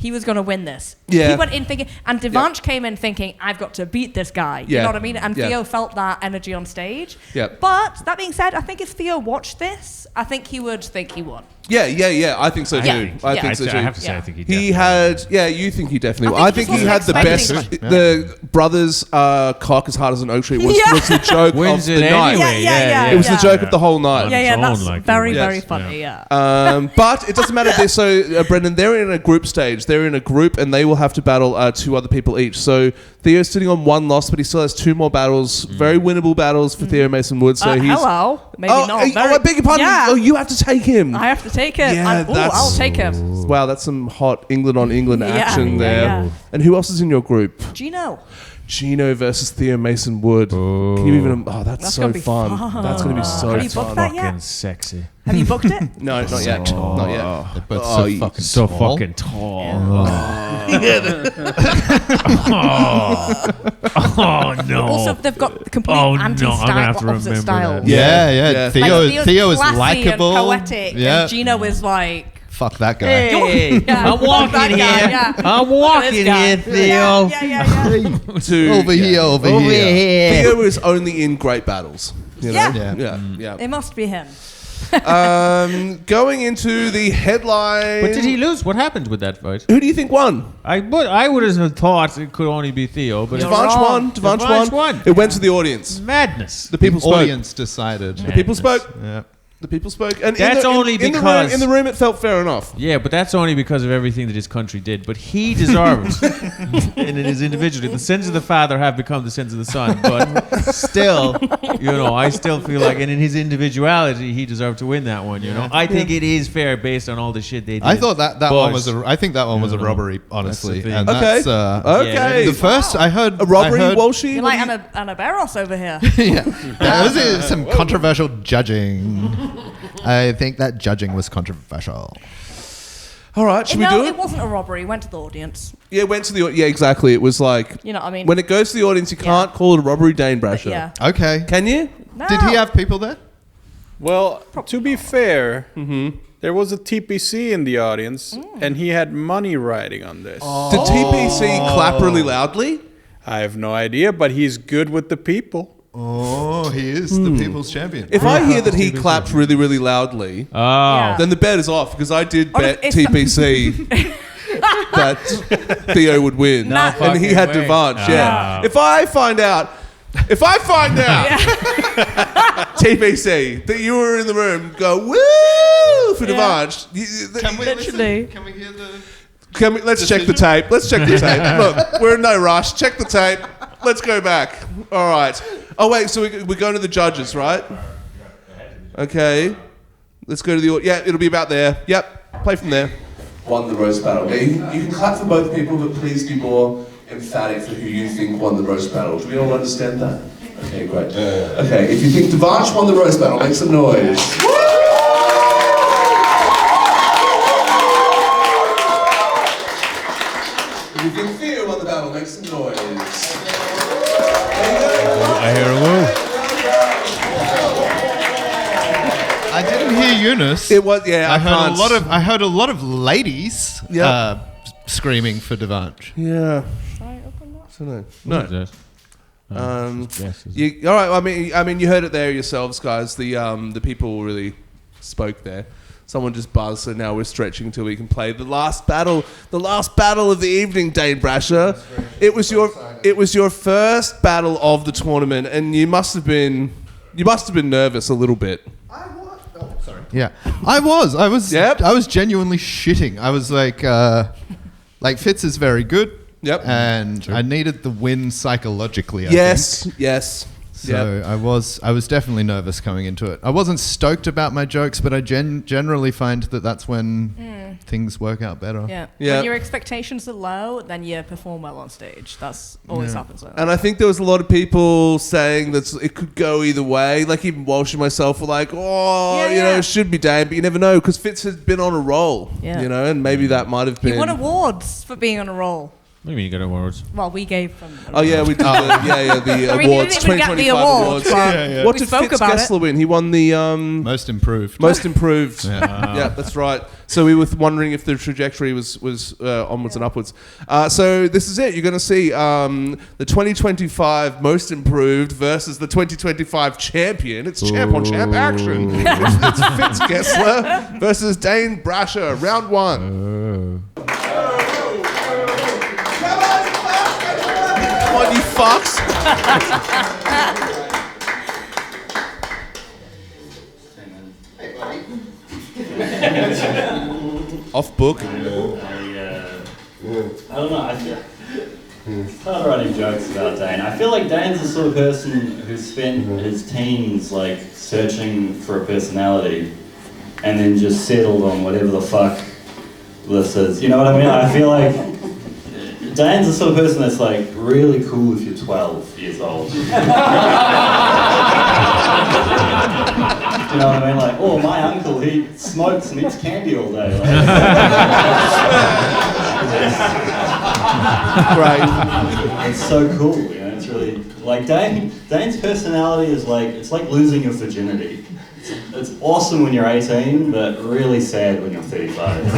Speaker 4: he was going to win this.
Speaker 2: Yeah.
Speaker 4: He went in thinking, and Devansh came in thinking, I've got to beat this guy. You
Speaker 2: Yeah.
Speaker 4: know what I mean? And
Speaker 2: Yeah.
Speaker 4: Theo felt that energy on stage.
Speaker 2: Yeah.
Speaker 4: But that being said, I think if Theo watched this, I think he would think he won.
Speaker 2: Yeah. I think so too.
Speaker 4: Yeah.
Speaker 2: I
Speaker 4: Yeah.
Speaker 2: think so too.
Speaker 3: I have to say, I think he
Speaker 2: He
Speaker 3: definitely
Speaker 2: had, you think he definitely.
Speaker 4: I
Speaker 2: I
Speaker 4: think
Speaker 2: think
Speaker 4: he
Speaker 2: he had
Speaker 4: just
Speaker 2: the
Speaker 4: wasn't
Speaker 2: best.
Speaker 4: expecting
Speaker 2: The brothers cock as hard as an oak tree was,
Speaker 4: Yeah.
Speaker 2: was the joke
Speaker 3: Wins
Speaker 2: of
Speaker 3: it
Speaker 2: the night.
Speaker 3: anyway.
Speaker 4: Yeah.
Speaker 2: It was the joke of the whole night.
Speaker 4: Yeah,
Speaker 3: its own,
Speaker 4: that's
Speaker 3: like,
Speaker 4: very,
Speaker 3: it
Speaker 2: was.
Speaker 4: very
Speaker 2: Yes.
Speaker 4: funny, yeah.
Speaker 2: But it doesn't matter. So, Brendan, they're in a group stage. They're in a group, and they will have to battle 2 other people each. So Theo's sitting on 1 loss, but he still has 2 more battles. Very winnable battles for Theo Mason Wood. So he's.
Speaker 4: Hello. Maybe not.
Speaker 2: I beg your pardon.
Speaker 4: Yeah.
Speaker 2: Oh, you have to take him.
Speaker 4: I have to take him.
Speaker 2: Yeah, that's-
Speaker 4: I'll take him.
Speaker 2: Wow, that's some hot England on England
Speaker 4: Yeah,
Speaker 2: action there.
Speaker 4: yeah.
Speaker 2: And who else is in your group?
Speaker 4: Gino.
Speaker 2: Gino versus Theo Mason Wood. Can you even? Oh, that's so
Speaker 4: gonna be
Speaker 2: fun.
Speaker 4: fun.
Speaker 2: That's going to be so
Speaker 4: Have you booked
Speaker 2: fun.
Speaker 4: that yet?
Speaker 3: fucking sexy.
Speaker 4: Have you booked it?
Speaker 2: No, not yet. Not yet.
Speaker 1: They're both
Speaker 2: Oh,
Speaker 1: so
Speaker 2: you-
Speaker 1: fucking
Speaker 3: So
Speaker 1: small.
Speaker 3: fucking tall. Oh no.
Speaker 4: Also, they've got complete
Speaker 3: Oh, no, I'm
Speaker 4: anti-style,
Speaker 3: gonna have to
Speaker 4: opposite
Speaker 3: remember
Speaker 4: styles.
Speaker 3: that.
Speaker 2: Yeah.
Speaker 1: Yeah.
Speaker 4: Like,
Speaker 1: Theo is
Speaker 4: classy
Speaker 1: likable.
Speaker 4: and poetic,
Speaker 1: Yeah.
Speaker 4: and Gino is like,
Speaker 1: Fuck that guy.
Speaker 3: Hey,
Speaker 4: Yeah,
Speaker 3: I'm
Speaker 4: fuck
Speaker 3: walking
Speaker 4: that
Speaker 3: here.
Speaker 4: guy, yeah.
Speaker 3: I'm
Speaker 4: Look
Speaker 3: walking
Speaker 4: at this guy.
Speaker 3: here, Theo.
Speaker 4: Yeah.
Speaker 2: To-
Speaker 1: Over here, over here.
Speaker 2: Theo is only in great battles. You know?
Speaker 4: Yeah.
Speaker 2: Yeah.
Speaker 4: It must be him.
Speaker 2: Going into the headline.
Speaker 3: But did he lose? What happened with that fight?
Speaker 2: Who do you think won?
Speaker 3: I would have thought it could only be Theo, but
Speaker 4: You're
Speaker 3: it's
Speaker 2: Devansh
Speaker 4: wrong.
Speaker 2: won. Devansh
Speaker 3: Devansh
Speaker 2: won.
Speaker 3: won.
Speaker 2: It went to the audience.
Speaker 3: madness.
Speaker 2: The people spoke.
Speaker 1: Audience decided.
Speaker 2: The people spoke.
Speaker 1: Yeah.
Speaker 2: The people spoke. And
Speaker 3: That's only
Speaker 2: in
Speaker 3: because-
Speaker 2: in the room, it felt fair enough.
Speaker 3: Yeah, but that's only because of everything that his country did. But he deserved, and it is individually. The sins of the father have become the sins of the son. But still, I still feel like, and in his individuality, he deserved to win that one. I think it is fair based on all the shit they did.
Speaker 1: I thought that
Speaker 3: But-
Speaker 1: one was I think that one was a
Speaker 3: Yeah.
Speaker 1: robbery, honestly.
Speaker 3: That's the thing.
Speaker 1: And
Speaker 2: Okay.
Speaker 1: that's
Speaker 2: Okay.
Speaker 1: the first I heard
Speaker 2: A robbery,
Speaker 1: I heard,
Speaker 2: Walshy?
Speaker 4: You're
Speaker 2: What
Speaker 4: like
Speaker 2: do you-
Speaker 4: Anna Barros over here.
Speaker 1: Yeah, that was some controversial judging. I think that judging was controversial.
Speaker 2: All right, should we
Speaker 4: No,
Speaker 2: do
Speaker 4: it
Speaker 2: it?
Speaker 4: wasn't a robbery. It went to the audience.
Speaker 2: Yeah, it went to the. Yeah, exactly. It was like
Speaker 4: You know what I mean?
Speaker 2: when it goes to the audience, you can't call it a robbery, Dane Brasher.
Speaker 4: Yeah.
Speaker 1: Okay.
Speaker 2: Can you?
Speaker 4: No.
Speaker 1: Did he have people there?
Speaker 7: Well, to be fair, there was a TPC in the audience, and he had money riding on this.
Speaker 2: Did TPC clap really loudly?
Speaker 7: I have no idea, but he's good with the people.
Speaker 1: Oh, he is the people's champion.
Speaker 2: If I hear that he clapped really, really loudly,
Speaker 3: Oh.
Speaker 2: then the bet is off because I did
Speaker 4: Or
Speaker 2: bet
Speaker 4: if-
Speaker 2: TPC that Theo would win,
Speaker 3: No
Speaker 2: and he
Speaker 3: fucking
Speaker 2: had
Speaker 3: way.
Speaker 2: Devansh. Yeah.
Speaker 3: Oh.
Speaker 2: If I find out, TPC that you were in the room, go woo for Devansh.
Speaker 1: Can we
Speaker 4: Literally.
Speaker 1: listen? Can we hear the?
Speaker 2: Let's check the tape. Let's check the tape. Look, we're in no rush. Check the tape. Let's go back. All right. Oh, wait. So we're going to the judges, right? Okay. Let's go to the... Yeah, it'll be about there. Yep. Play from there. Won the roast battle. Yeah, you can clap for both people, but please be more emphatic for who you think won the roast battle. Do we all understand that? Okay, great. Okay, if you think Devansh won the roast battle, make some noise. If you think Theo won the battle, make some noise.
Speaker 3: I hear a woo.
Speaker 1: I didn't hear Eunice.
Speaker 2: It was, yeah,
Speaker 1: I heard
Speaker 2: can't-
Speaker 1: I heard a lot of ladies screaming for Devansh.
Speaker 2: Yeah.
Speaker 4: Sorry, open that.
Speaker 2: So no.
Speaker 3: What is that?
Speaker 2: You, all right. I mean, you heard it there yourselves, guys. The people really spoke there. Someone just buzzed, so now we're stretching until we can play the last battle of the evening, Dane Brasher. It was your first battle of the tournament, and you must have been nervous a little bit.
Speaker 1: Yeah, I was.
Speaker 2: Yep.
Speaker 1: I was genuinely shitting. I was like Fitz is very good.
Speaker 2: Yep.
Speaker 1: And I needed the win psychologically. I
Speaker 2: Yes.
Speaker 1: think.
Speaker 2: Yes.
Speaker 1: So
Speaker 2: Yep.
Speaker 1: I was definitely nervous coming into it. I wasn't stoked about my jokes, but I generally find that that's when things work out better.
Speaker 4: Yeah.
Speaker 2: Yeah.
Speaker 4: When your expectations are low, then you perform well on stage. That's always happens like that.
Speaker 2: And I think there was a lot of people saying that it could go either way. Like even Walsh and myself were like, it should be Dane, but you never know because Fitz has been on a roll.
Speaker 4: Yeah.
Speaker 2: And maybe that might have been.
Speaker 4: He won awards for being on a roll.
Speaker 3: What do you mean you got awards?
Speaker 4: Well, we gave them.
Speaker 2: Oh yeah, we did. The
Speaker 4: I mean,
Speaker 2: awards,
Speaker 4: you didn't even get the
Speaker 2: 2025
Speaker 4: award,
Speaker 2: awards.
Speaker 4: but
Speaker 2: What
Speaker 4: we
Speaker 2: did
Speaker 4: spoke
Speaker 2: Fitz
Speaker 4: about
Speaker 2: Gessler win? He won the
Speaker 1: Most improved.
Speaker 2: most improved.
Speaker 1: Yeah.
Speaker 2: Yeah, that's right. So we were wondering if the trajectory was onwards and upwards. So this is it. You're going to see the 2025 most improved versus the 2025 champion. It's champ on champ action. It's Fitz Gessler versus Dane Brasher. Round 1. Come on, you fucks. Off book.
Speaker 10: I don't know. It's hard writing jokes about Dane. I feel like Dane's the sort of person who spent his teens like searching for a personality, and then just settled on whatever the fuck this is. You know what I mean? I feel like Dane's the sort of person that's like really cool if you're 12 years old. You know what I mean? Like, oh, my uncle, he smokes and eats candy all day. Like,
Speaker 2: Right.
Speaker 10: it's so cool, you know. It's really like Dane's personality is like, it's like losing your virginity. It's awesome when you're 18, but really sad when you're 35.
Speaker 2: It's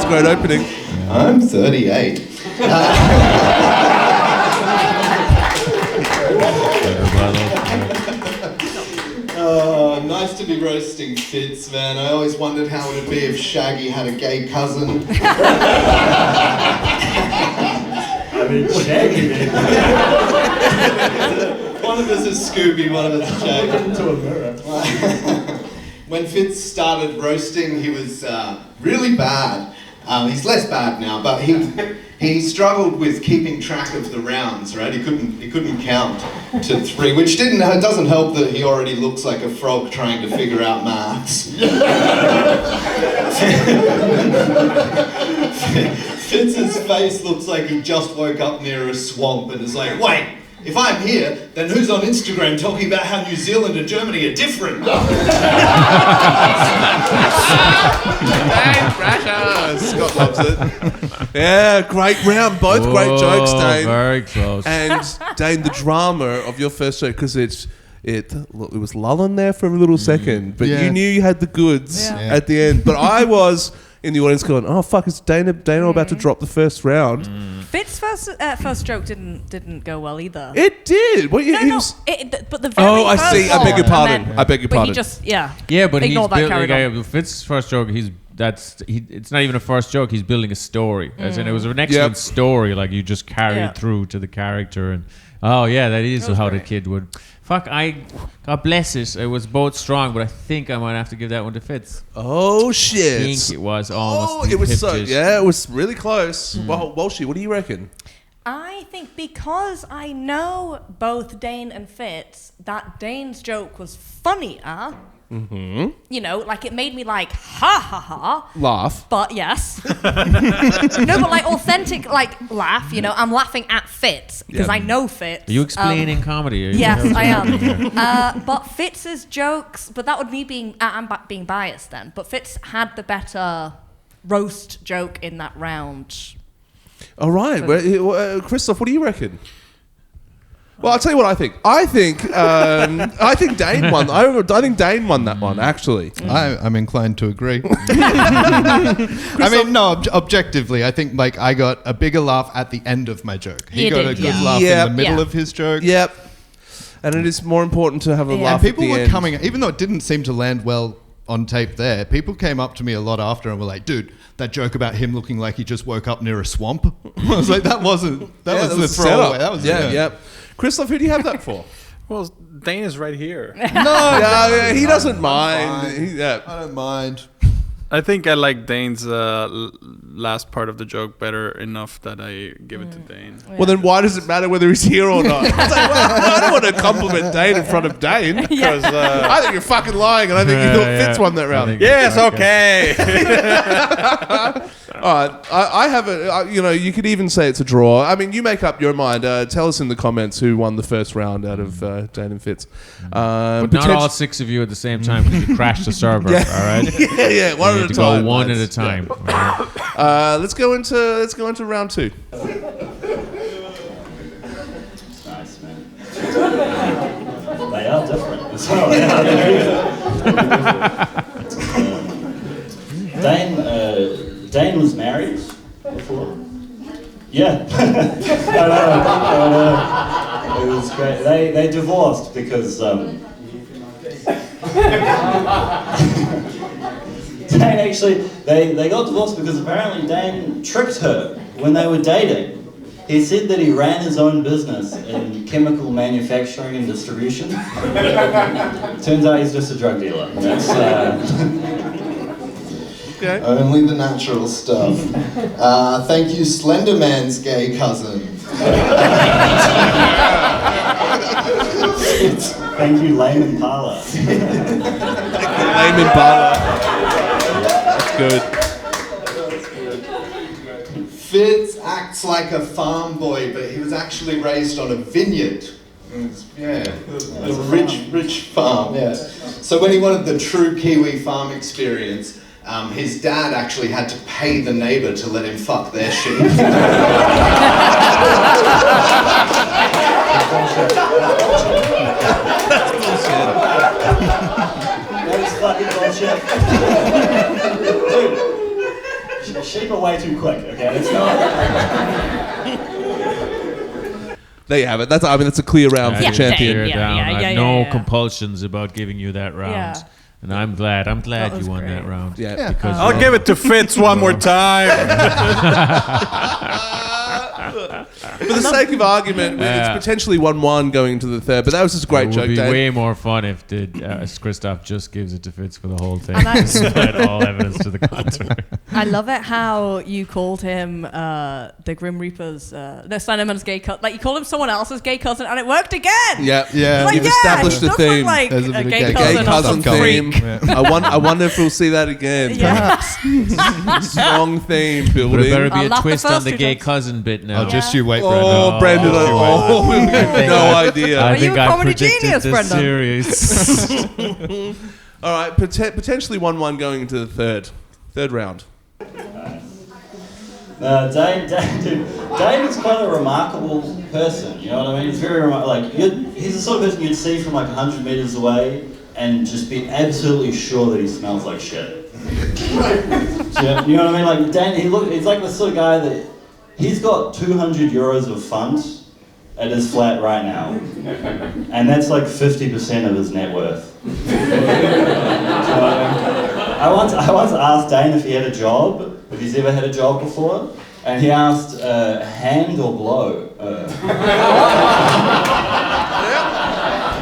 Speaker 2: a great opening.
Speaker 11: I'm 38. Nice to be roasting Fitz, man. I always wondered how it would be if Shaggy had a gay cousin.
Speaker 10: I mean, Shaggy, man.
Speaker 11: One of us is Scooby, one of us is Shaggy.
Speaker 10: Into a mirror.
Speaker 11: When Fitz started roasting, he was really bad. He's less bad now, but he struggled with keeping track of the rounds, right? He couldn't count to 3, which doesn't help that he already looks like a frog trying to figure out maths. Fitz's face looks like he just woke up near a swamp and is like, wait, if I'm here, then who's on Instagram talking about how New Zealand and Germany are different?
Speaker 2: Dane Brasher. Scott loves it. Yeah, great round. Both great jokes, Dane.
Speaker 3: Very close.
Speaker 2: And Dane, the drama of your first joke, because it was lulling there for a little second, but you knew you had the goods at the end. But I was in the audience going, oh fuck, is Dane about to drop the first round?
Speaker 4: Fitz's first joke didn't go well either.
Speaker 2: It did. What you?
Speaker 4: But the very
Speaker 2: I
Speaker 4: first
Speaker 2: see. I beg your
Speaker 4: one,
Speaker 2: pardon.
Speaker 4: and then-
Speaker 2: I beg your
Speaker 4: But
Speaker 2: pardon.
Speaker 4: he just
Speaker 3: but
Speaker 4: ignore that,
Speaker 3: he's
Speaker 4: carried
Speaker 3: building
Speaker 4: on.
Speaker 3: Fitz's first joke. It's not even a first joke. He's building a story. As in, it was an excellent story. Like you just carried through to the character, and that is how the kid would. Fuck, God bless it. It was both strong, but I think I might have to give that one to Fitz.
Speaker 2: Oh shit!
Speaker 3: I think it was almost.
Speaker 2: Oh, it was so. Yeah, it was really close. Well, Walshy, what do you reckon?
Speaker 4: I think because I know both Dane and Fitz, that Dane's joke was funnier.
Speaker 2: Mm-hmm.
Speaker 4: You know, like it made me like ha ha ha
Speaker 2: laugh.
Speaker 4: But yes, no, but like authentic like laugh. You know, I'm laughing at Fitz because I know Fitz.
Speaker 3: Are you explaining comedy?
Speaker 4: Yes, I am. But Fitz's jokes, but that would be I'm being biased then. But Fitz had the better roast joke in that round.
Speaker 2: All right, Christoph, what do you reckon? Well, I'll tell you what I think. I think Dane won. I think Dane won that one, actually.
Speaker 1: I'm inclined to agree. I mean, no, objectively, I think like I got a bigger laugh at the end of my joke. He got a good laugh in the middle of his joke.
Speaker 2: Yep. And it is more important to have a laugh
Speaker 1: and people
Speaker 2: at the
Speaker 1: were
Speaker 2: end.
Speaker 1: coming, even though it didn't seem to land well on tape there, people came up to me a lot after and were like, dude, that joke about him looking like he just woke up near a swamp. I was like, that was the throwaway. That was
Speaker 2: Yep. Christoph, who do you have that for?
Speaker 7: Well, Dane is right here.
Speaker 2: No, he doesn't mind.
Speaker 1: I don't mind.
Speaker 7: I think I like Dane's last part of the joke better enough that I give it to Dane.
Speaker 2: Well, then why does it matter whether he's here or not? It's like, I don't want to compliment Dane in front of Dane. Because I think you're fucking lying, and I think you thought Fitz won that round.
Speaker 7: Yes, okay.
Speaker 2: All right, I have a. You could even say it's a draw. I mean, you make up your mind. Tell us in the comments who won the first round out of Dane and Fitz.
Speaker 3: But not all 6 of you at the same time because you crashed the server.
Speaker 2: Yeah.
Speaker 3: All right.
Speaker 2: Yeah. One at a time.
Speaker 3: Go one at a time.
Speaker 2: Right. Let's go into round 2.
Speaker 10: Nice, man. They are different. Dane was married before. Yeah. I know. It was great. They divorced because Dane actually they got divorced because apparently Dane tricked her when they were dating. He said that he ran his own business in chemical manufacturing and distribution. Turns out he's just a drug dealer. That's,
Speaker 2: okay.
Speaker 11: Only the natural stuff. Thank you, Slenderman's gay cousin.
Speaker 10: Thank you, Lame Impala.
Speaker 2: Lame Impala. That's good.
Speaker 11: Fitz acts like a farm boy, but he was actually raised on a vineyard. Yeah, a rich farm, yeah. So when he wanted the true Kiwi farm experience, his dad actually had to pay the neighbour to let him fuck their sheep.
Speaker 10: That is fucking bullshit. Dude, sheep are way too quick, okay? It's not...
Speaker 2: There you have it. That's a clear round for the champion.
Speaker 3: I have no compulsions about giving you that round.
Speaker 4: Yeah.
Speaker 3: And I'm glad you won that round.
Speaker 2: Yeah.
Speaker 3: Because
Speaker 7: I'll give it to Fitz one more time.
Speaker 2: For the sake of argument, it's potentially 1-1 going into the third, but that was just a great joke,
Speaker 3: It would be
Speaker 2: Dane.
Speaker 3: way more fun if Christoph just gives it to Fitz for the whole thing. Despite all evidence to the contrary.
Speaker 4: I love it how you called him the Grim Reaper's, Slenderman's gay cousin. Like, you called him someone else's gay cousin, and it worked again.
Speaker 2: Yeah.
Speaker 1: Yeah.
Speaker 4: Like,
Speaker 2: You've established
Speaker 4: he
Speaker 2: a
Speaker 4: does
Speaker 2: theme.
Speaker 4: look like
Speaker 1: There's a
Speaker 4: a
Speaker 1: bit of
Speaker 4: gay
Speaker 1: gay
Speaker 2: Gay
Speaker 4: cousin
Speaker 2: cousin
Speaker 4: or
Speaker 2: theme.
Speaker 4: freak.
Speaker 2: I wonder if we'll see that again.
Speaker 4: Yeah.
Speaker 2: Strong theme
Speaker 3: But
Speaker 2: building.
Speaker 3: it better be
Speaker 4: I'll
Speaker 3: a
Speaker 4: laugh the
Speaker 3: twist on
Speaker 4: first
Speaker 3: the
Speaker 4: two
Speaker 3: gay
Speaker 4: times.
Speaker 3: cousin bit now.
Speaker 1: Oh, just you wait,
Speaker 2: Oh, Brendan.
Speaker 1: Just you wait.
Speaker 2: Oh, we have no idea.
Speaker 4: Are
Speaker 3: I
Speaker 4: you
Speaker 3: think
Speaker 4: a
Speaker 3: I
Speaker 4: comedy
Speaker 3: predicted
Speaker 4: genius,
Speaker 3: this
Speaker 4: Brendan?
Speaker 3: series.
Speaker 2: All right, potentially 1-1 going into the third round.
Speaker 10: Dane is quite a remarkable person, you know what I mean? He's very remarkable. He's the sort of person you'd see from like 100 meters away and just be absolutely sure that he smells like shit. Yeah, you know what I mean? Like Dane, he's like the sort of guy that he's got 200 euros of funds at his flat right now, and that's like 50% of his net worth. I once asked Dane if he had a job, if he's ever had a job before, and he asked hand or blow.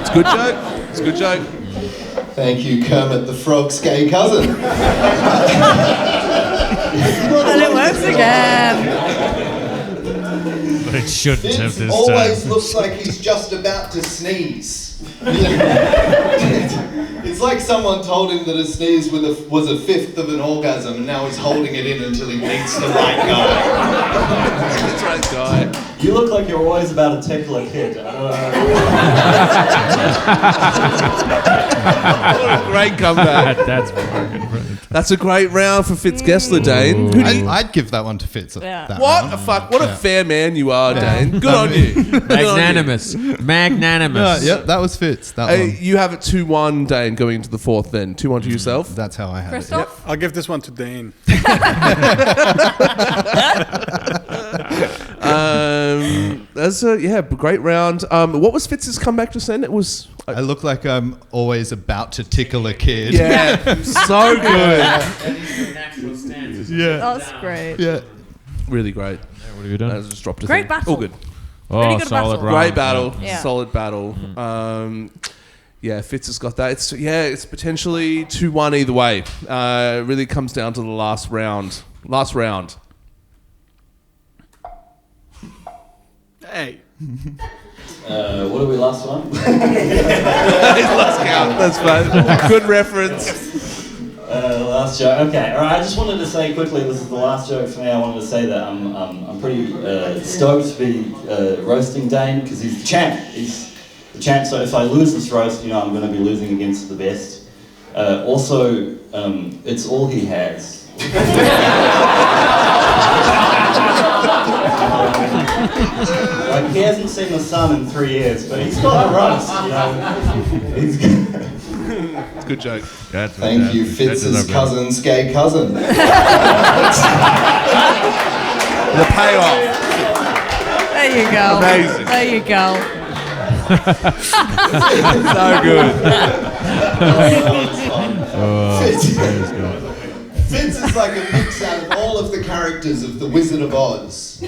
Speaker 2: It's a good joke. It's a good joke.
Speaker 11: Thank you, Kermit the Frog's gay cousin.
Speaker 4: And it works again.
Speaker 3: But it shouldn't have
Speaker 11: Fitz
Speaker 3: this
Speaker 11: always
Speaker 3: time.
Speaker 11: looks like he's just about to sneeze. It's like someone told him that a sneeze was a fifth of an orgasm, and now he's holding it in until he meets the right guy.
Speaker 2: That's right, guy.
Speaker 10: You look like you're always about to tickle a kid.
Speaker 2: What a great comeback.
Speaker 3: That's fucking brilliant.
Speaker 2: That's a great round for Fitz Gessler, Dane. Who do you-
Speaker 1: I'd give that one to Fitz.
Speaker 4: Yeah.
Speaker 1: that
Speaker 2: What
Speaker 1: round.
Speaker 2: a fuck! What a
Speaker 1: Yeah.
Speaker 2: fair man you are, Dane. Good on you. Good on you.
Speaker 3: Magnanimous. Magnanimous.
Speaker 1: Yep, that was Fitz. That
Speaker 2: Hey,
Speaker 1: one.
Speaker 2: you have it 2-1, Dane, going into the fourth. Then 2-1 to yourself.
Speaker 1: That's how I had it.
Speaker 4: Christoph?
Speaker 7: I'll give this one to Dane.
Speaker 2: That's a great round. What was Fitz's comeback just then? It was
Speaker 1: I look like I'm always about to tickle a kid.
Speaker 2: so good.
Speaker 3: Natural stances.
Speaker 1: Yeah.
Speaker 4: That's great.
Speaker 1: Yeah.
Speaker 2: Really great.
Speaker 3: What have you done?
Speaker 2: Just dropped a
Speaker 4: Great
Speaker 2: thing.
Speaker 4: battle.
Speaker 2: All good.
Speaker 4: Really good
Speaker 3: solid
Speaker 4: battle.
Speaker 3: round.
Speaker 2: Great battle.
Speaker 4: Yeah.
Speaker 2: Solid battle. Fitz has got that. It's potentially 2-1 either way. It really comes down to the last round.
Speaker 7: Hey.
Speaker 10: What are we last one?
Speaker 2: He's lost count. That's fine. Good reference.
Speaker 10: Last joke. Okay, all right. I just wanted to say quickly, this is the last joke for me. I wanted to say that I'm pretty stoked to be roasting Dane because he's the champ. He's the champ. So if I lose this roast, I'm going to be losing against the best. Also, it's all he has. Like he hasn't seen the sun in 3 years, but he's got the roast. He's
Speaker 2: It's a good joke.
Speaker 11: Thank you, Fitz's cousin's gay cousin.
Speaker 2: The payoff.
Speaker 4: There you go.
Speaker 2: Amazing.
Speaker 4: There you go.
Speaker 2: So good.
Speaker 11: Fitz is like a mix out of all of the characters of The Wizard of Oz,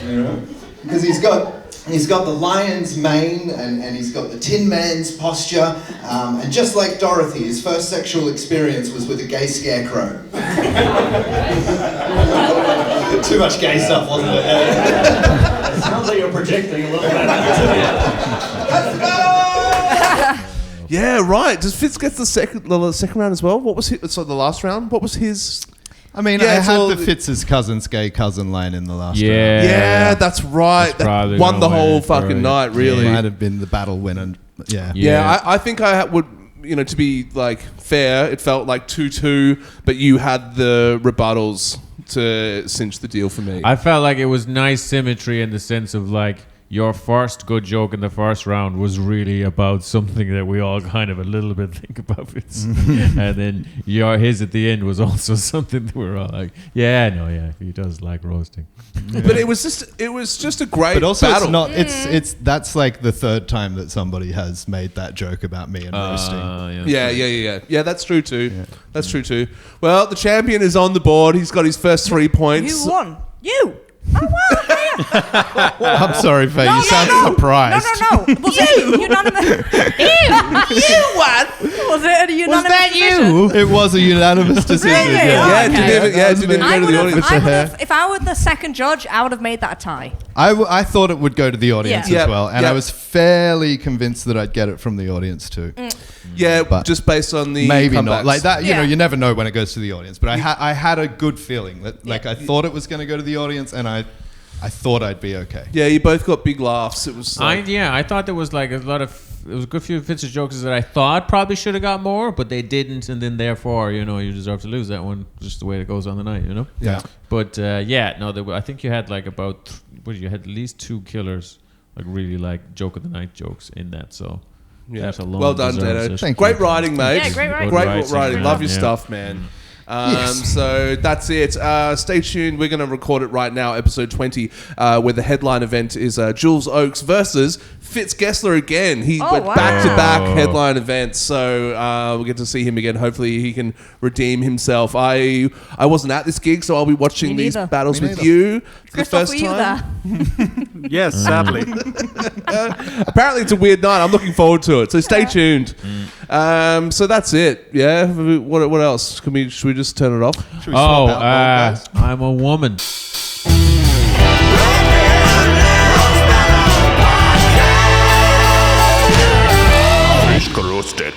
Speaker 11: because he's got the lion's mane and he's got the Tin Man's posture, and just like Dorothy, his first sexual experience was with a gay scarecrow. Too much gay stuff, wasn't it?
Speaker 10: It sounds like you're projecting a little bit.
Speaker 2: Yeah, right. Does Fitz get the second round as well? What was his, so the last round? What was his?
Speaker 1: I mean, I had the Fitz's cousin's gay cousin line in the last round.
Speaker 2: Yeah, that's right. That won the whole fucking night, really.
Speaker 1: It might have been the battle winner.
Speaker 2: Yeah, I think I would, to be like fair, it felt like 2-2, but you had the rebuttals to cinch the deal for me.
Speaker 3: I felt like it was nice symmetry in the sense of like your first good joke in the first round was really about something that we all kind of a little bit think about. And then his at the end was also something that we were all like, he does like roasting.
Speaker 2: But it was just a great
Speaker 1: but also
Speaker 2: battle.
Speaker 1: It's that's like the third time that somebody has made that joke about me and roasting.
Speaker 2: Yeah, that's true too. Yeah. That's true too. Well, the champion is on the board. He's got his first 3 points.
Speaker 4: Who won? You. Oh, wow.
Speaker 1: I'm sorry, Faye. You sound surprised.
Speaker 4: No. Was it unanimous? You won. Was it a unanimous decision?
Speaker 1: It was a unanimous decision.
Speaker 4: Really?
Speaker 2: It didn't even go to the audience.
Speaker 4: If I were the second judge, I would have made that a tie.
Speaker 1: I thought it would go to the audience as well, and I was fairly convinced that I'd get it from the audience too.
Speaker 2: Yeah, but just based on the
Speaker 1: maybe
Speaker 2: comebacks.
Speaker 1: not like that. You never know when it goes to the audience. But I had a good feeling that I thought it was going to go to the audience, and I thought I'd be okay.
Speaker 2: Yeah, you both got big laughs. It was.
Speaker 3: I thought there was like a lot of. It was a good few Fitz's jokes that I thought probably should have got more, but they didn't, and then therefore, you deserve to lose that one. Just the way it goes on the night,
Speaker 1: Yeah.
Speaker 3: But I think you had like about. You had at least 2 killers, like really like joke of the night jokes in that. So.
Speaker 2: Yeah.
Speaker 3: That alone
Speaker 2: well done, Dano. Great writing, mate.
Speaker 4: Yeah, great writing.
Speaker 2: Great writing. Love your stuff, man. So that's it. Stay tuned. We're going to record it right now, episode 20, where the headline event is Jules Oakes versus Fitz Gessler again. He went back-to-back headline events, so we'll get to see him again. Hopefully he can redeem himself. I wasn't at this gig, so I'll be watching these battles with you for the first time.
Speaker 7: Yes, sadly.
Speaker 2: Apparently it's a weird night. I'm looking forward to it, so stay tuned. So that's it. Yeah. What else? Should we just turn it off?
Speaker 3: I'm a woman.
Speaker 12: Roasted.